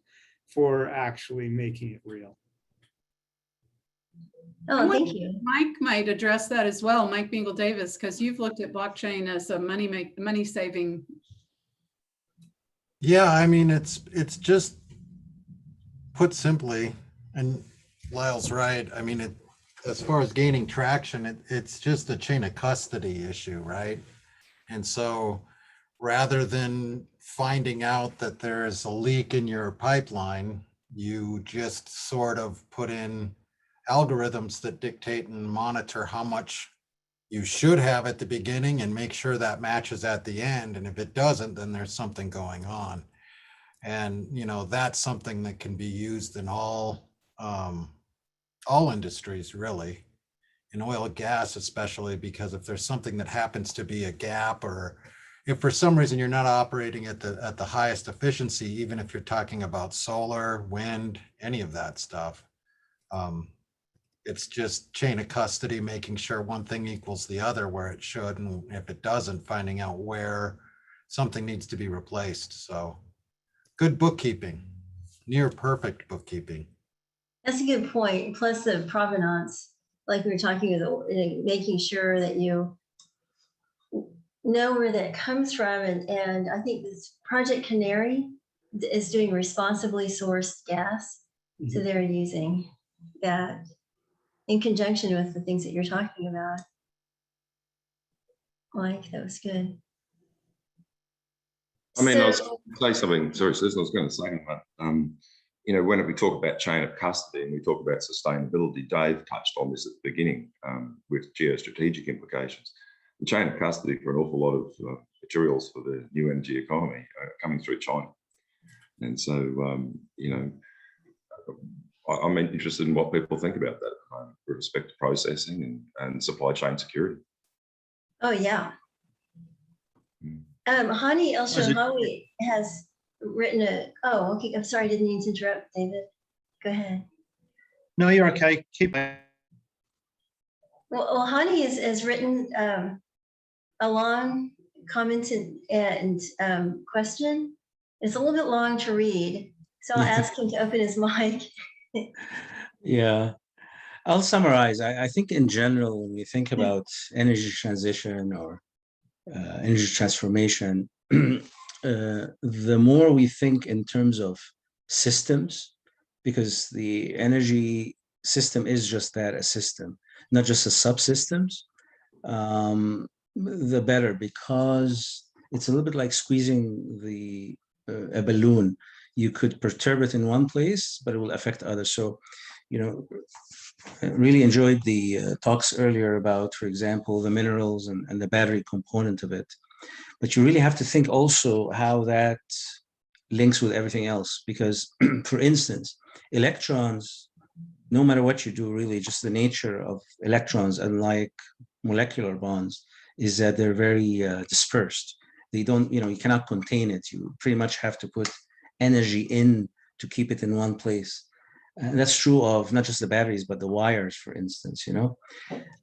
for actually making it real. Oh, thank you. Mike might address that as well, Mike Bingle Davis, because you've looked at blockchain as a money saving. Yeah, I mean, it's just put simply, and Lyle's right. I mean, as far as gaining traction, it's just a chain of custody issue, right? And so rather than finding out that there's a leak in your pipeline, you just sort of put in algorithms that dictate and monitor how much you should have at the beginning and make sure that matches at the end. And if it doesn't, then there's something going on. And, you know, that's something that can be used in all industries, really, in oil and gas, especially, because if there's something that happens to be a gap, or if for some reason you're not operating at the highest efficiency, even if you're talking about solar, wind, any of that stuff, it's just chain of custody, making sure one thing equals the other where it should, and if it doesn't, finding out where something needs to be replaced. So good bookkeeping, near perfect bookkeeping. That's a good point. Plus the provenance, like we were talking about, making sure that you know where that comes from. And I think this Project Canary is doing responsibly sourced gas. Mm-hmm. So they're using that in conjunction with the things that you're talking about. Mike, that was good. I mean, I was going to say something, sorry, Susan, I was going to say that, you know, when we talk about chain of custody and we talk about sustainability, Dave touched on this at the beginning with geostrategic implications. The chain of custody for an awful lot of materials for the new energy economy are coming through China. And so, you know, I'm interested in what people think about that with respect to processing and supply chain security. Oh, yeah. Hani El-Shahawi has written oh, okay, I'm sorry, I didn't mean to interrupt, David. Go ahead. No, you're okay. Keep it. Well, Hani has written a long comment and question. It's a little bit long to read, so I'll ask him to open his mic. Yeah, I'll summarize. I think in general, when we think about energy transition or energy transformation, the more we think in terms of systems, because the energy system is just that, a system, not just a subsystems, the better, because it's a little bit like squeezing a balloon. You could perturb it in one place, but it will affect others. So, you know, I really enjoyed the talks earlier about, for example, the minerals and the battery component of it. But you really have to think also how that links with everything else. Because, for instance, electrons, no matter what you do, really, just the nature of electrons, unlike molecular bonds, is that they're very dispersed. They don't, you know, you cannot contain it. You pretty much have to put energy in to keep it in one place. And that's true of not just the batteries, but the wires, for instance, you know.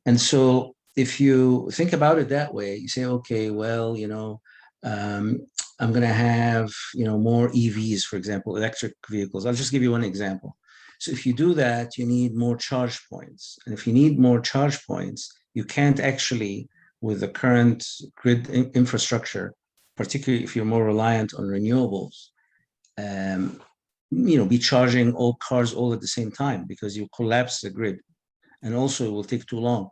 And so if you think about it that way, you say, okay, well, you know, I'm going to have, you know, more EVs, for example, electric vehicles. I'll just give you one example. So if you do that, you need more charge points. And if you need more charge points, you can't actually, with the current grid infrastructure, particularly if you're more reliant on renewables, you know, be charging all cars all at the same time, because you collapse the grid, and also it will take too long.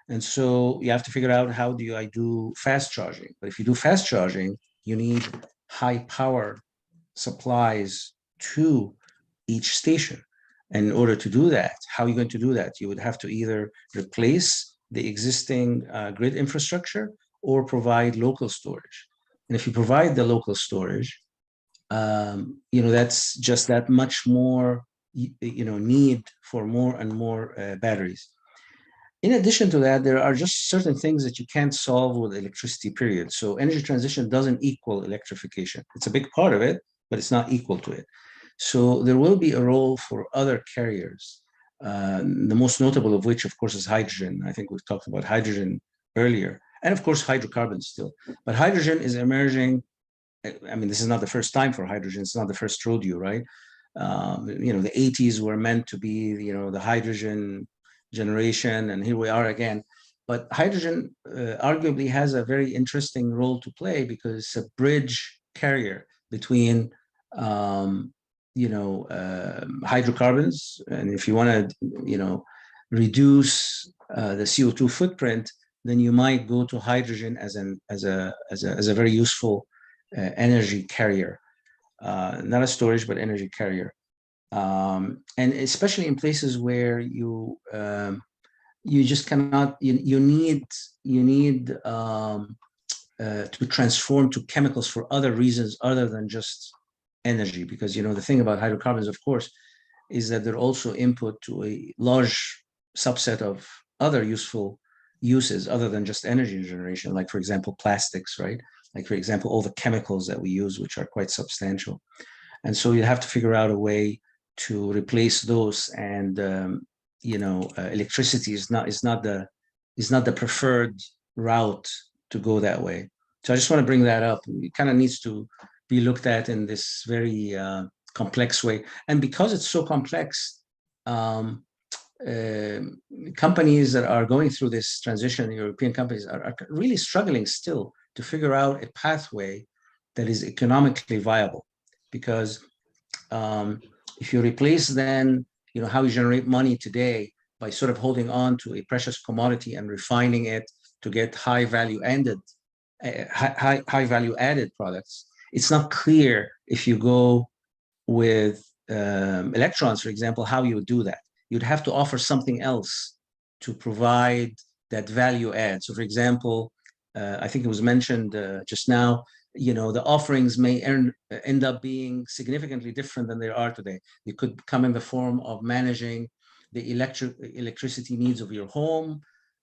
And so you have to figure out, how do I do fast charging? But if you do fast charging, you need high power supplies to each station. And in order to do that, how are you going to do that? You would have to either replace the existing grid infrastructure or provide local storage. And if you provide the local storage, you know, that's just that much more, you know, need for more and more batteries. In addition to that, there are just certain things that you can't solve with electricity, period. So energy transition doesn't equal electrification. It's a big part of it, but it's not equal to it. So there will be a role for other carriers, the most notable of which, of course, is hydrogen. I think we've talked about hydrogen earlier, and of course, hydrocarbons still. But hydrogen is emerging. I mean, this is not the first time for hydrogen. It's not the first rodeo, right? You know, the 80s were meant to be, you know, the hydrogen generation, and here we are again. But hydrogen arguably has a very interesting role to play because it's a bridge carrier between hydrocarbons, and if you want to reduce the CO2 footprint, then you might go to hydrogen as a very useful energy carrier, not a storage but energy carrier, and especially in places where you just cannot, you need to transform to chemicals for other reasons other than just energy, because the thing about hydrocarbons, of course, is that they're also input to a large subset of other useful uses other than just energy generation, like for example plastics, right? Like for example all the chemicals that we use, which are quite substantial. And so you have to figure out a way to replace those, and electricity is not the preferred route to go that way. So I just want to bring that up. It kind of needs to be looked at in this very complex way, and because it's so complex, companies that are going through this transition, European companies, are really struggling still to figure out a pathway that is economically viable. Because if you replace then, how you generate money today by sort of holding on to a precious commodity and refining it to get high value added products, it's not clear if you go with electrons, for example, how you would do that. You'd have to offer something else to provide that value add. So for example, I think it was mentioned just now, the offerings may end up being significantly different than they are today. They could come in the form of managing the electricity needs of your home,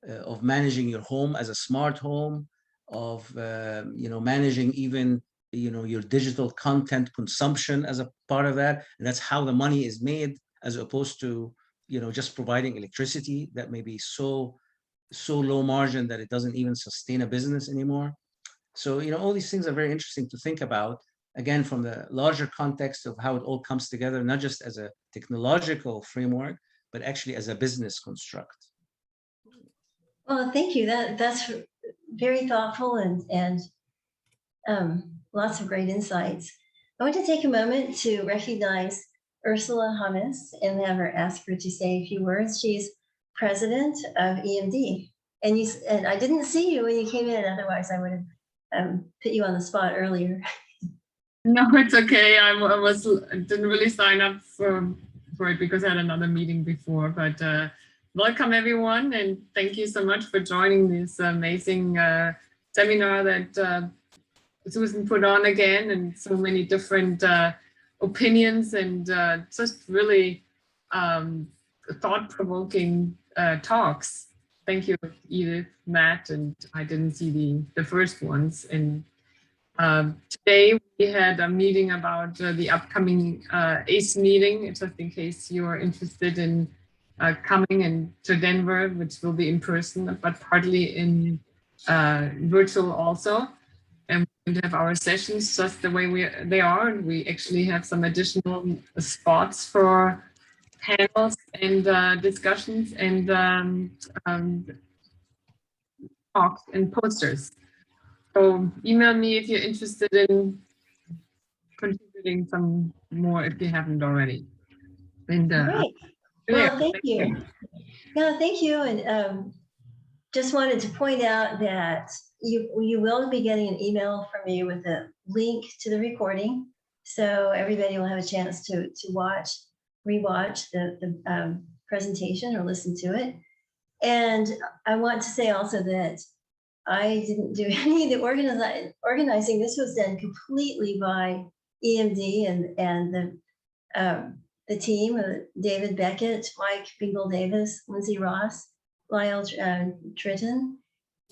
of managing your home as a smart home, of managing even your digital content consumption as a part of that. And that's how the money is made, as opposed to just providing electricity that may be so low margin that it doesn't even sustain a business anymore. So all these things are very interesting to think about, again, from the larger context of how it all comes together, not just as a technological framework, but actually as a business construct. Well, thank you. That's very thoughtful and lots of great insights. I want to take a moment to recognize Ursula Hummus and have her ask her to say a few words. She's president of EMD, and I didn't see you when you came in. Otherwise, I would have put you on the spot earlier. No, it's okay. I didn't really sign up for it because I had another meeting before. But welcome everyone, and thank you so much for joining this amazing seminar that Susan put on again, and so many different opinions and just really thought-provoking talks. Thank you, Edith, Matt, and I didn't see the first ones. And today we had a meeting about the upcoming ACE meeting, just in case you are interested in coming to Denver, which will be in person, but partly in virtual also. And we have our sessions just the way they are. And we actually have some additional spots for panels and discussions and talks and posters. So email me if you're interested in contributing some more if you haven't already. And Great. Well, thank you. Yeah, thank you. And just wanted to point out that you will be getting an email from me with a link to the recording, so everybody will have a chance to rewatch the presentation or listen to it. And I want to say also that I didn't do any of the organizing. This was done completely by EMD and the team, David Beckett, Mike Bingle-Davis, Lindsay Ross, Lyle Tritton,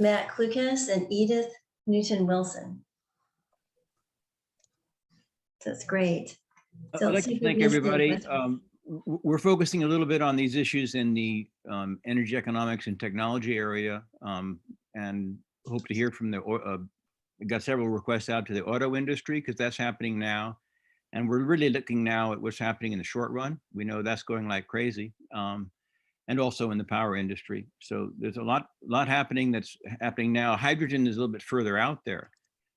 Matt Klukas, and Edith Newton-Wilson. So it's great. So I'd like to thank everybody. We're focusing a little bit on these issues in the energy economics and technology area, and hope to hear from we got several requests out to the auto industry, because that's happening now. And we're really looking now at what's happening in the short run. We know that's going like crazy. and also in the power industry. So there's a lot happening that's happening now. Hydrogen is a little bit further out there.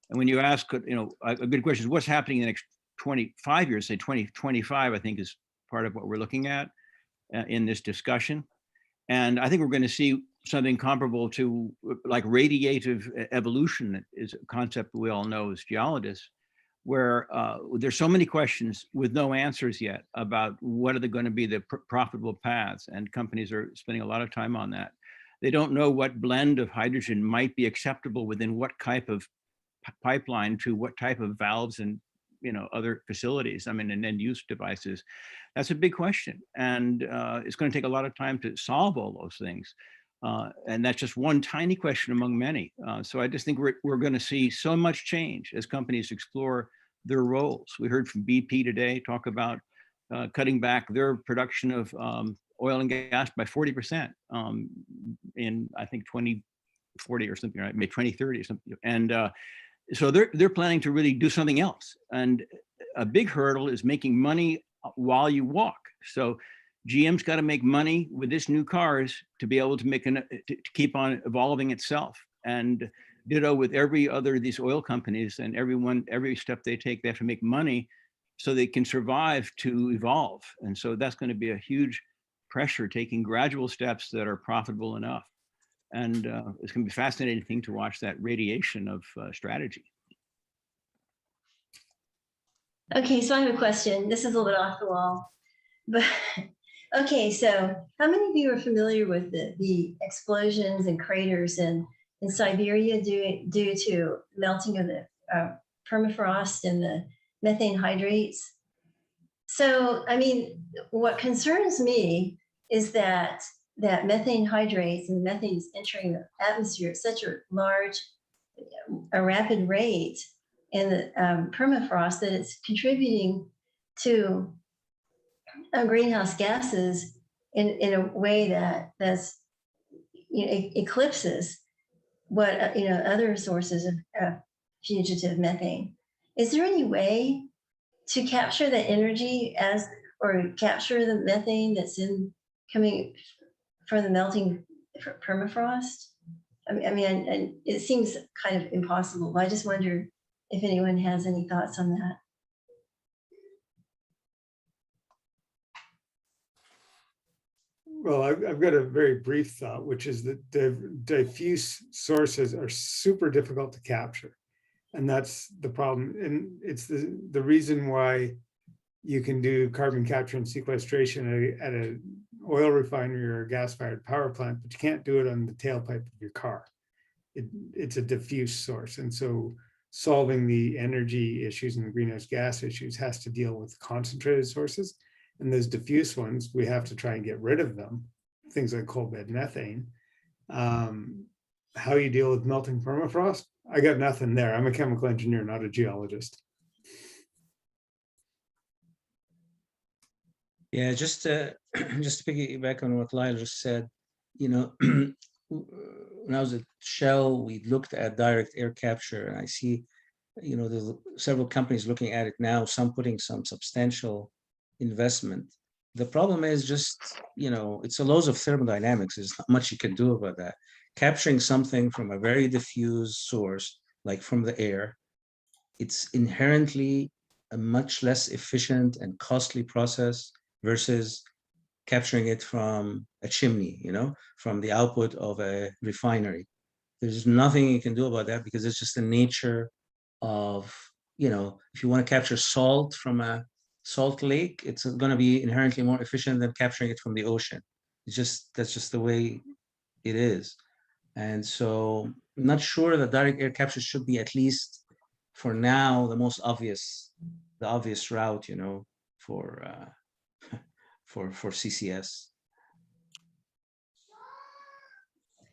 And when you ask, you know, a good question is what's happening in the next 25 years, say 2025, I think is part of what we're looking at in this discussion. And I think we're going to see something comparable to like radiative evolution, that is a concept we all know as geologists, where there's so many questions with no answers yet about what are going to be the profitable paths, and companies are spending a lot of time on that. They don't know what blend of hydrogen might be acceptable within what type of pipeline to what type of valves and, you know, other facilities, I mean, and end use devices. That's a big question. And it's going to take a lot of time to solve all those things. And that's just one tiny question among many. So I just think we're going to see so much change as companies explore their roles. We heard from BP today talk about cutting back their production of oil and gas by 40% in, I think, 2040 or something, right? Maybe 2030 or something. And so they're planning to really do something else. And a big hurdle is making money while you walk. So GM's got to make money with this new cars to be able to make to keep on evolving itself. And ditto with every other of these oil companies, and every step they take, they have to make money so they can survive to evolve. And so that's going to be a huge pressure, taking gradual steps that are profitable enough. And it's going to be a fascinating thing to watch that radiation of strategy. Okay, so I have a question. This is a little bit off the wall, but okay, so how many of you are familiar with the explosions and craters in Siberia due to melting of the permafrost and the methane hydrates? So, I mean, what concerns me is that methane hydrates and methane is entering the atmosphere at such a rapid rate in the permafrost that it's contributing to greenhouse gases in a way that's, you know, eclipses what, you know, other sources of fugitive methane. Is there any way to capture the energy or capture the methane that's coming from the melting permafrost? I mean, and it seems kind of impossible, but I just wonder if anyone has any thoughts on that. Well, I've got a very brief thought, which is that diffuse sources are super difficult to capture. And that's the problem. And it's the reason why you can do carbon capture and sequestration at an oil refinery or a gas-fired power plant, but you can't do it on the tailpipe of your car. It's a diffuse source. And so solving the energy issues and the greenhouse gas issues has to deal with concentrated sources. And those diffuse ones, we have to try and get rid of them, things like coal bed methane. How you deal with melting permafrost? I got nothing there. I'm a chemical engineer, not a geologist. Yeah, just to piggyback on what Lyle just said, you know, when I was at Shell, we looked at direct air capture, and I see, you know, there's several companies looking at it now, some putting some substantial investment. The problem is just, you know, it's the laws of thermodynamics. There's not much you can do about that. Capturing something from a very diffuse source, like from the air, it's inherently a much less efficient and costly process versus capturing it from a chimney, you know, from the output of a refinery. There's nothing you can do about that because it's just the nature of, you know, if you want to capture salt from a salt lake, it's going to be inherently more efficient than capturing it from the ocean. It's just, that's just the way it is. And so I'm not sure that direct air capture should be, at least for now, the most obvious, the obvious route, you know, for CCS.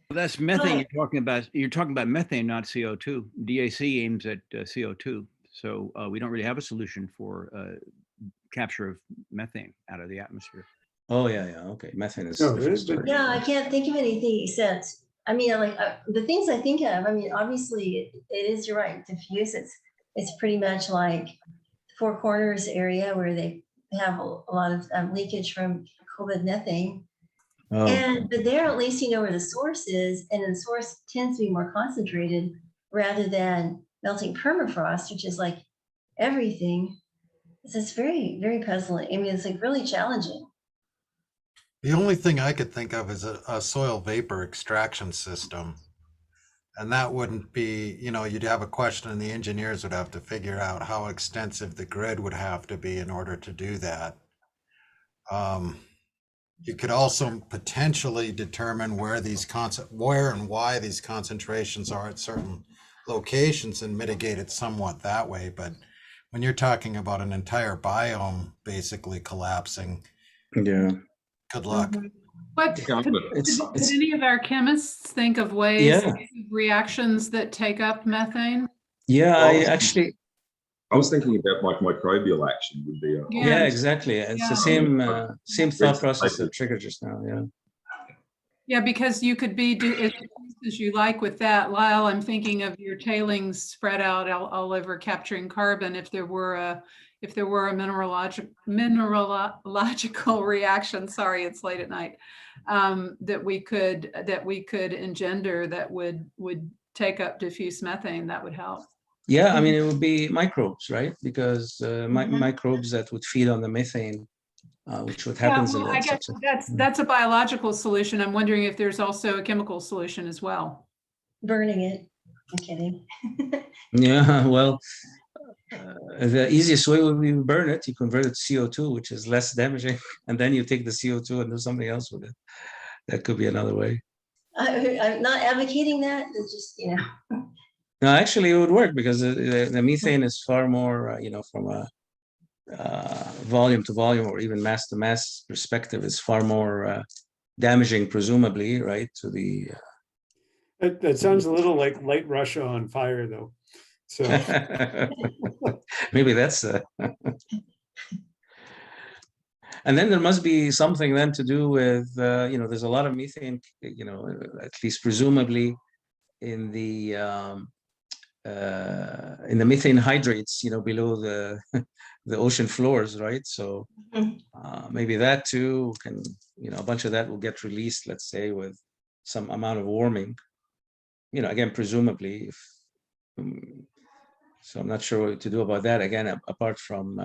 Well, that's methane you're talking about. You're talking about methane, not CO2. DAC aims at CO2. So we don't really have a solution for capture of methane out of the atmosphere. Oh, yeah. Okay. Methane is. Yeah, I can't think of anything except, I mean, like the things I think of, I mean, obviously it is, you're right, diffuse. It's pretty much like Four Corners area where they have a lot of leakage from coal bed methane. But there, at least you know where the source is, and the source tends to be more concentrated rather than melting permafrost, which is like everything. So it's very, very puzzling. I mean, it's like really challenging. The only thing I could think of is a soil vapor extraction system. And that wouldn't be, you know, you'd have a question and the engineers would have to figure out how extensive the grid would have to be in order to do that. You could also potentially determine where and why these concentrations are at certain locations and mitigate it somewhat that way. But when you're talking about an entire biome basically collapsing, Yeah. good luck. What Yeah, could, but could any of our chemists think of ways, Yeah. reactions that take up methane? Yeah, Well, I was thinking about like microbial action would be a yeah, exactly. It's the same thought process that triggered just now. Yeah. Yeah, because you could be do as you like with that. Lyle, I'm thinking of your tailings spread out all over capturing carbon. If there were a mineralogical reaction, sorry, it's late at night, that we could engender that would take up diffuse methane, that would help. Yeah, I mean, it would be microbes, right? Because microbes that would feed on the methane, which what happens in I guess that's a biological solution. I'm wondering if there's also a chemical solution as well. Burning it. I'm kidding. Yeah, well, the easiest way would be to burn it. You convert it to CO2, which is less damaging, and then you take the CO2 and do something else with it. That could be another way. I'm not advocating that. It's just, you know. No, actually, it would work because the methane is far more, you know, from a volume to volume or even mass to mass perspective, is far more damaging, presumably, right? To the. That sounds a little like light Russia on fire, though. So maybe that's. And then there must be something then to do with, you know, there's a lot of methane, you know, at least presumably in the methane hydrates, you know, below the the ocean floors, right? So maybe that too can, you know, a bunch of that will get released, let's say, with some amount of warming. You know, again, presumably, if so, I'm not sure what to do about that. Again, apart from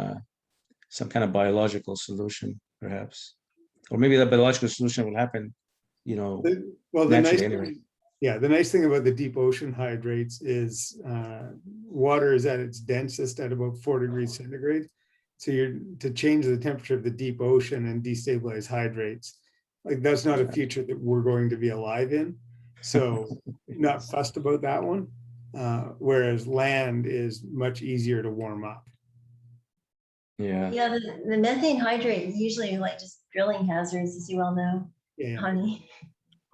some kind of biological solution, perhaps, or maybe the biological solution will happen, you know, well, naturally anyway. Yeah, the nice thing about the deep ocean hydrates is water is at its densest at about 4 degrees centigrade. So to change the temperature of the deep ocean and destabilize hydrates, like that's not a future that we're going to be alive in. So not fussed about that one. Whereas land is much easier to warm up. Yeah. Yeah, the methane hydrate is usually like just drilling hazards, as you all know. Yeah. Honey.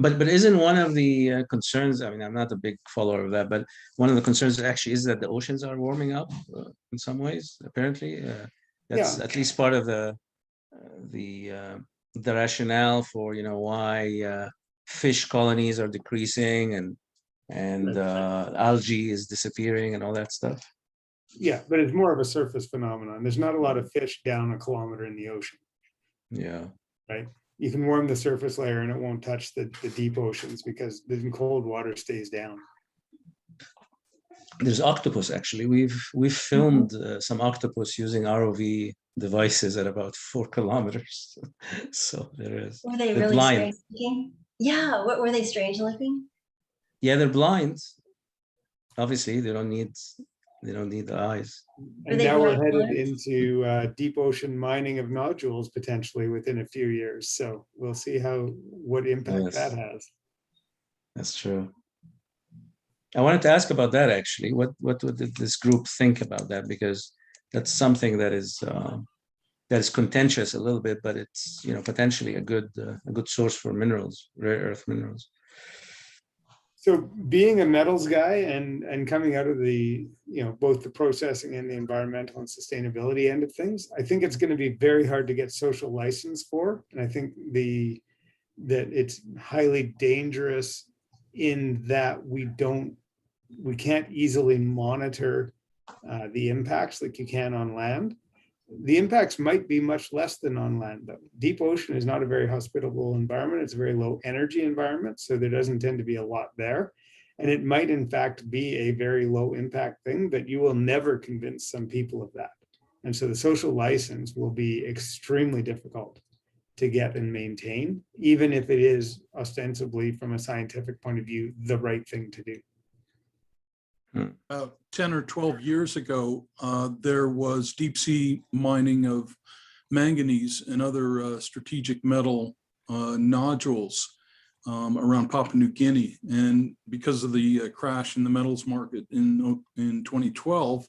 But isn't one of the concerns, I mean, I'm not a big follower of that, but one of the concerns actually is that the oceans are warming up in some ways, apparently. That's at least part of the rationale for, you know, why fish colonies are decreasing and algae is disappearing and all that stuff. Yeah, but it's more of a surface phenomenon. There's not a lot of fish down 1 kilometer in the ocean. Yeah. Right. You can warm the surface layer and it won't touch the deep oceans because the cold water stays down. There's octopus, actually. We've filmed some octopus using ROV devices at about 4 kilometers. So there is. Were they They're really blind. strange looking? Yeah, what were they strange looking? Yeah, they're blind. Obviously, they don't need the eyes. And now we're headed into deep ocean mining of nodules potentially within a few years. So we'll see what impact that has. That's true. I wanted to ask about that actually. What did this group think about that? Because that's something that is contentious a little bit, but it's, you know, potentially a good source for minerals, rare earth minerals. So being a metals guy and coming out of the, you know, both the processing and the environmental and sustainability end of things, I think it's going to be very hard to get social license for. And I think that it's highly dangerous in that we can't easily monitor the impacts like you can on land. The impacts might be much less than on land, though. Deep ocean is not a very hospitable environment. It's a very low energy environment, so there doesn't tend to be a lot there. And it might, in fact, be a very low impact thing, but you will never convince some people of that. And so the social license will be extremely difficult to get and maintain, even if it is ostensibly, from a scientific point of view, the right thing to do. 10 or 12 years ago, there was deep sea mining of manganese and other strategic metal nodules around Papua New Guinea. And because of the crash in the metals market in 2012,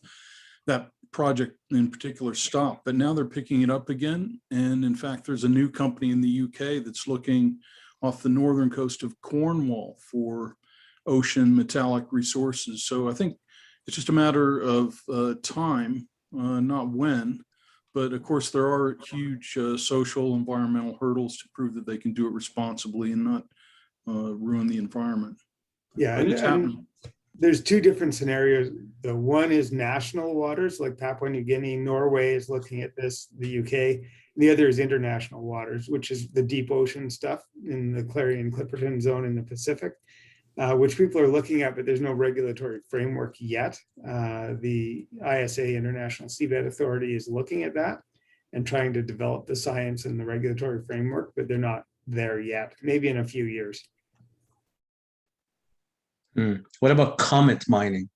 that project in particular stopped, but now they're picking it up again. And in fact, there's a new company in the UK that's looking off the northern coast of Cornwall for ocean metallic resources. So I think it's just a matter of time, not when, but of course there are huge social, environmental hurdles to prove that they can do it responsibly and not ruin the environment. Yeah, But it's happening. and there's two different scenarios. The one is national waters, like Papua New Guinea. Norway is looking at this, the UK. The other is international waters, which is the deep ocean stuff in the Clarion-Clipperton zone in the Pacific, which people are looking at, but there's no regulatory framework yet. The ISA, International Seabed Authority, is looking at that and trying to develop the science and the regulatory framework, but they're not there yet, maybe in a few years. What about comet mining?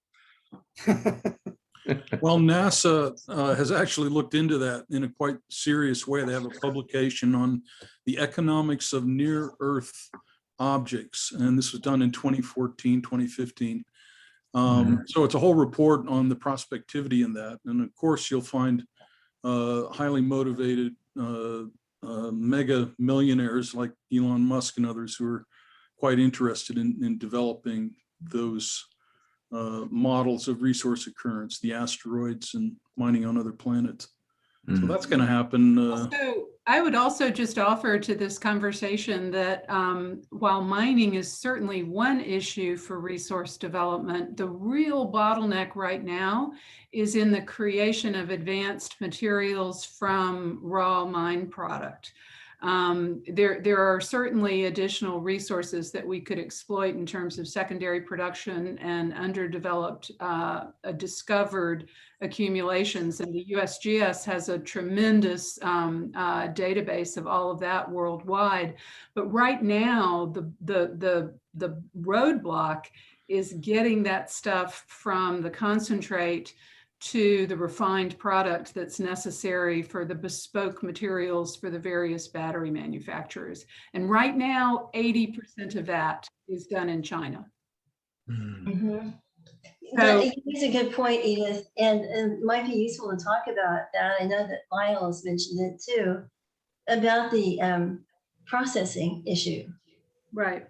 Well, NASA has actually looked into that in a quite serious way. They have a publication on the economics of near-Earth objects, and this was done in 2014, 2015. So it's a whole report on the prospectivity in that. And of course, you'll find highly motivated mega millionaires like Elon Musk and others who are quite interested in developing those models of resource occurrence, the asteroids and mining on other planets. So that's going to happen. So I would also just offer to this conversation that while mining is certainly one issue for resource development, the real bottleneck right now is in the creation of advanced materials from raw mine product. There are certainly additional resources that we could exploit in terms of secondary production and underdeveloped, discovered accumulations. And the USGS has a tremendous database of all of that worldwide. But right now, the roadblock is getting that stuff from the concentrate to the refined product that's necessary for the bespoke materials for the various battery manufacturers. And right now, 80% of that is done in China. But it's a good point, Edith, and it might be useful to talk about that. I know that Lyle has mentioned it too, about the processing issue. Right.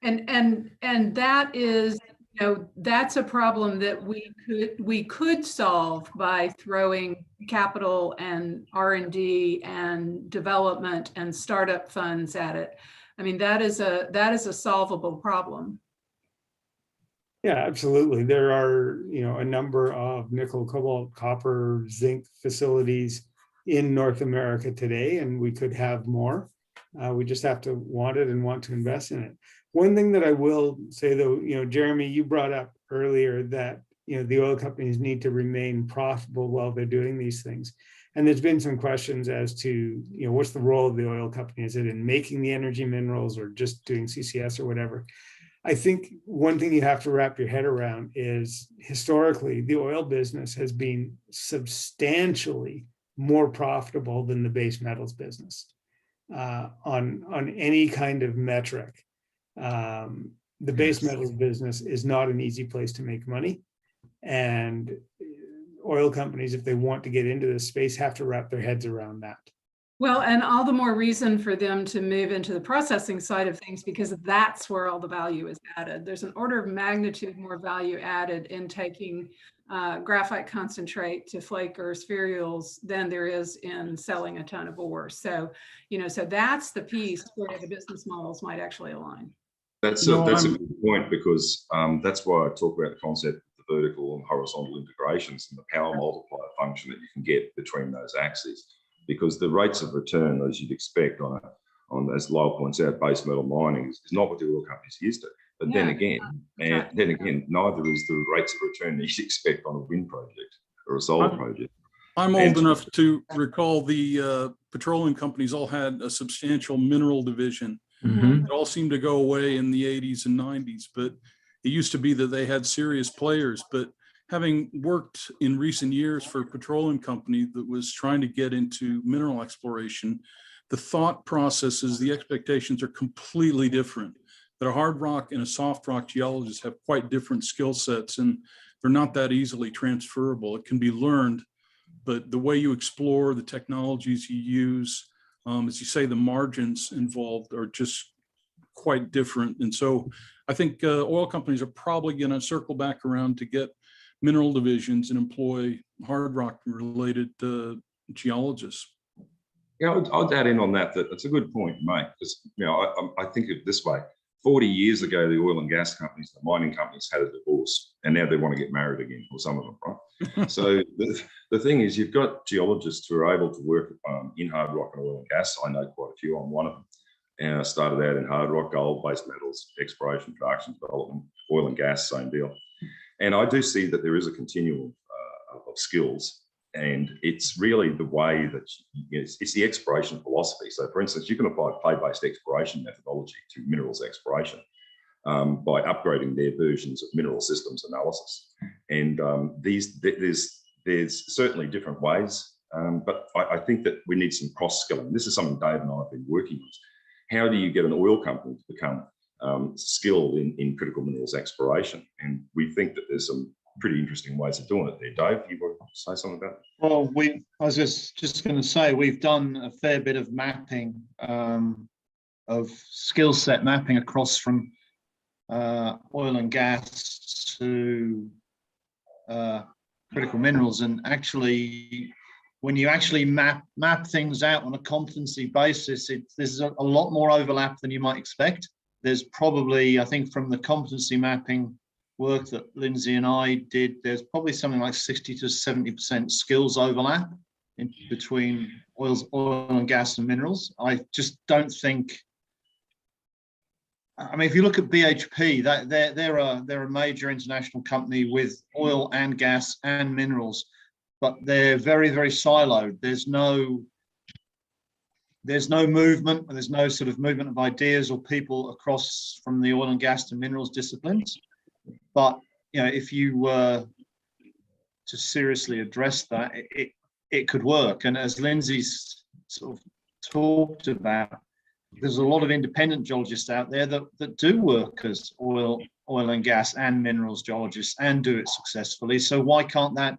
And that is, you know, that's a problem that we could solve by throwing capital and R&D and development and startup funds at it. I mean, that is a solvable problem. Yeah, absolutely. There are, you know, a number of nickel, cobalt, copper, zinc facilities in North America today, and we could have more. We just have to want it and want to invest in it. One thing that I will say, though, you know, Jeremy, you brought up earlier that, you know, the oil companies need to remain profitable while they're doing these things. And there's been some questions as to, you know, what's the role of the oil company? Is it in making the energy minerals or just doing CCS or whatever? I think one thing you have to wrap your head around is historically, the oil business has been substantially more profitable than the base metals business on any kind of metric. The base metals business is not an easy place to make money. And oil companies, if they want to get into this space, have to wrap their heads around that. Well, and all the more reason for them to move into the processing side of things, because that's where all the value is added. There's an order of magnitude more value added in taking graphite concentrate to flake or spherules than there is in selling a ton of ore. So, you know, so that's the piece where the business models might actually align. That's a good point, because that's why I talk about the concept of vertical and horizontal integrations and the power multiplier function that you can get between those axes, because the rates of return, as you'd expect on as Lyle points out, base metal mining is not what the oil companies are used to. But then again, neither is the rates of return that you'd expect on a wind project or a solar project. I'm old enough to recall the petroleum companies all had a substantial mineral division. Mhm. It all seemed to go away in the 80s and 90s, but it used to be that they had serious players. But having worked in recent years for a petroleum company that was trying to get into mineral exploration, the thought processes, the expectations are completely different. That a hard rock and a soft rock geologist have quite different skill sets, and they're not that easily transferable. It can be learned, but the way you explore, the technologies you use, as you say, the margins involved are just quite different. And so I think oil companies are probably going to circle back around to get mineral divisions and employ hard rock related geologists. Yeah, I'd add in on that it's a good point, mate, because I think of it this way. 40 years ago, the oil and gas companies, the mining companies had a divorce, and now they want to get married again, or some of them, right? So the thing is, you've got geologists who are able to work in hard rock and oil and gas. I know quite a few. I'm one of them. And I started out in hard rock, gold, base metals, exploration, production, development, oil and gas, same deal. And I do see that there is a continuum of skills. And it's really the way that it's the exploration philosophy. So, for instance, you can apply play-based exploration methodology to minerals exploration by upgrading their versions of mineral systems analysis. And there's certainly different ways, but I think that we need some cross-skilling. This is something Dave and I have been working on. How do you get an oil company to become skilled in critical minerals exploration? And we think that there's some pretty interesting ways of doing it there. Dave, you want to say something about it? Well, I was just going to say, we've done a fair bit of mapping, of skill set mapping across from oil and gas to critical minerals. And actually, when you actually map things out on a competency basis, there's a lot more overlap than you might expect. There's probably, I think, from the competency mapping work that Lindsay and I did, there's probably something like 60 to 70% skills overlap in between oil and gas and minerals. I just don't think, I mean, if you look at BHP, they're a major international company with oil and gas and minerals, but they're very, very siloed. There's no movement, there's no sort of movement of ideas or people across from the oil and gas to minerals disciplines. But if you were to seriously address that, it could work. And as Lindsay's sort of talked about, there's a lot of independent geologists out there that do work as oil and gas and minerals geologists and do it successfully. So why can't that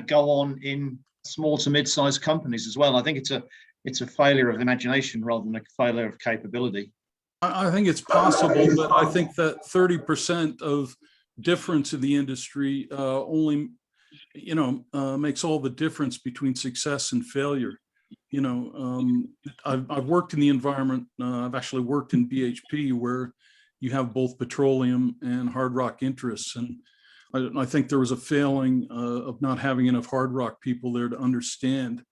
go on in small to mid-sized companies as well? I think it's a failure of imagination rather than a failure of capability. I think it's possible, but I think that 30% of difference in the industry only, makes all the difference between success and failure. I've worked in the environment. I've actually worked in BHP, where you have both petroleum and hard rock interests, and I think there was a failing of not having enough hard rock people there to understand,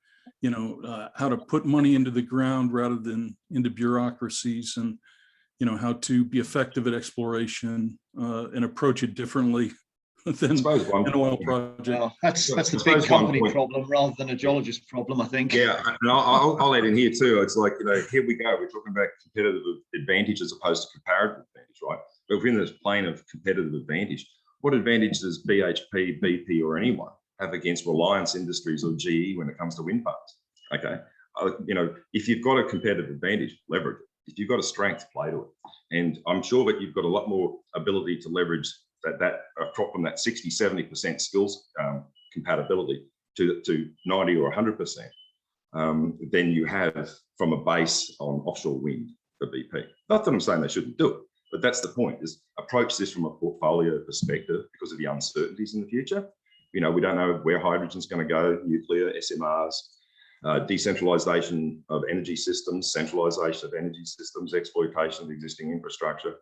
how to put money into the ground rather than into bureaucracies, and how to be effective at exploration and approach it differently than an oil project. Well, that's a big company problem rather than a geologist problem, I think. Yeah, and I'll add in here too. It's like, here we go. We're talking about competitive advantage as opposed to comparative advantage, right? But if we're in this plane of competitive advantage, what advantage does BHP, BP, or anyone have against Reliance Industries or GE when it comes to wind farms? Okay, if you've got a competitive advantage, leverage it. If you've got a strength, play to it. And I'm sure that you've got a lot more ability to leverage that from that 60, 70% skills compatibility to 90 or 100% than you have from a base on offshore wind for BP. Not that I'm saying they shouldn't do it, but that's the point, is approach this from a portfolio perspective because of the uncertainties in the future. We don't know where hydrogen's going to go, nuclear, SMRs, decentralization of energy systems, centralization of energy systems, exploitation of existing infrastructure.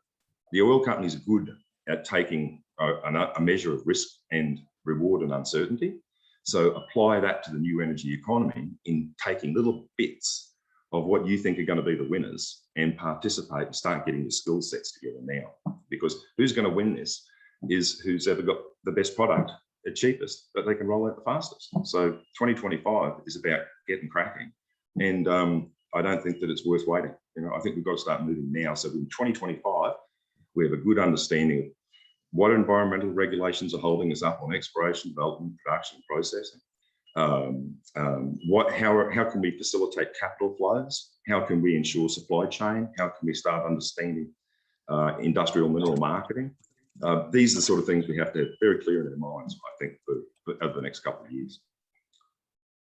The oil companies are good at taking a measure of risk and reward and uncertainty. So apply that to the new energy economy in taking little bits of what you think are going to be the winners and participate and start getting your skill sets together now. Because who's going to win this is who's ever got the best product, the cheapest, that they can roll out the fastest. So 2025 is about getting cracking. And I don't think that it's worth waiting. You know, I think we've got to start moving now. So in 2025, we have a good understanding of what environmental regulations are holding us up on exploration, development, production, processing. How can we facilitate capital flows? How can we ensure supply chain? How can we start understanding industrial mineral marketing? These are the sort of things we have to have very clear in our minds, I think, for over the next couple of years.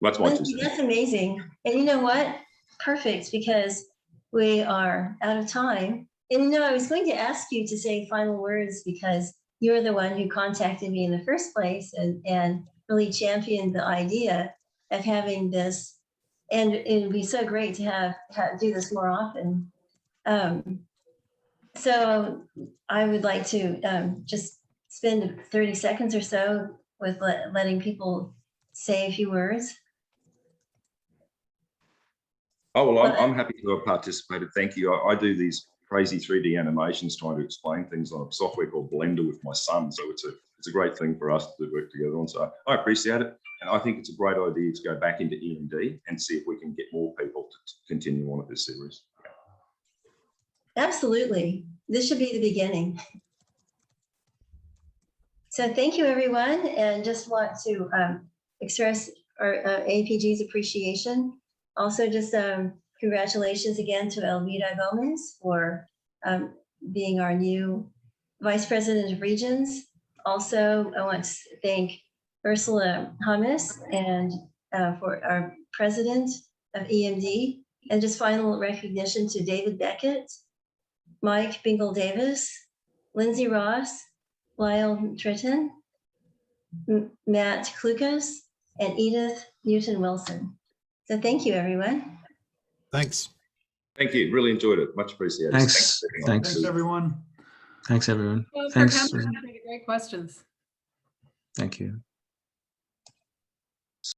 That's my Lindsay, that's amazing. And you know what? Perfect, because we are out of time. And you know, I was going to ask you to say final words because you're the one who contacted me in the first place and really championed the idea of having this. And it would be so great to have do this more often. So I would like to just spend 30 seconds or so with letting people say a few words. Oh, well, I'm happy to have participated. Thank you. I do these crazy 3D animations trying to explain things on a software called Blender with my son. So it's a great thing for us to work together on. So I appreciate it. And I think it's a great idea to go back into EMD and see if we can get more people to continue on with this series. Absolutely. This should be the beginning. So thank you, everyone. And just want to express our AAPG's appreciation. Also, just congratulations again to Elvira Gomez for being our new Vice President of Regions. Also, I want to thank Ursula Hummus and for our President of EMD. And just final recognition to David Beckett, Mike Bingle Davis, Lindsay Ross, Lyle Tritton, Matt Klukas, and Edith Newton Wilson. So thank you, everyone. Thanks. Thank you. Really enjoyed it. Much appreciated. Thanks. Thanks, everyone. Thanks, everyone. Well, Thanks. for coming. Great questions. Thank you.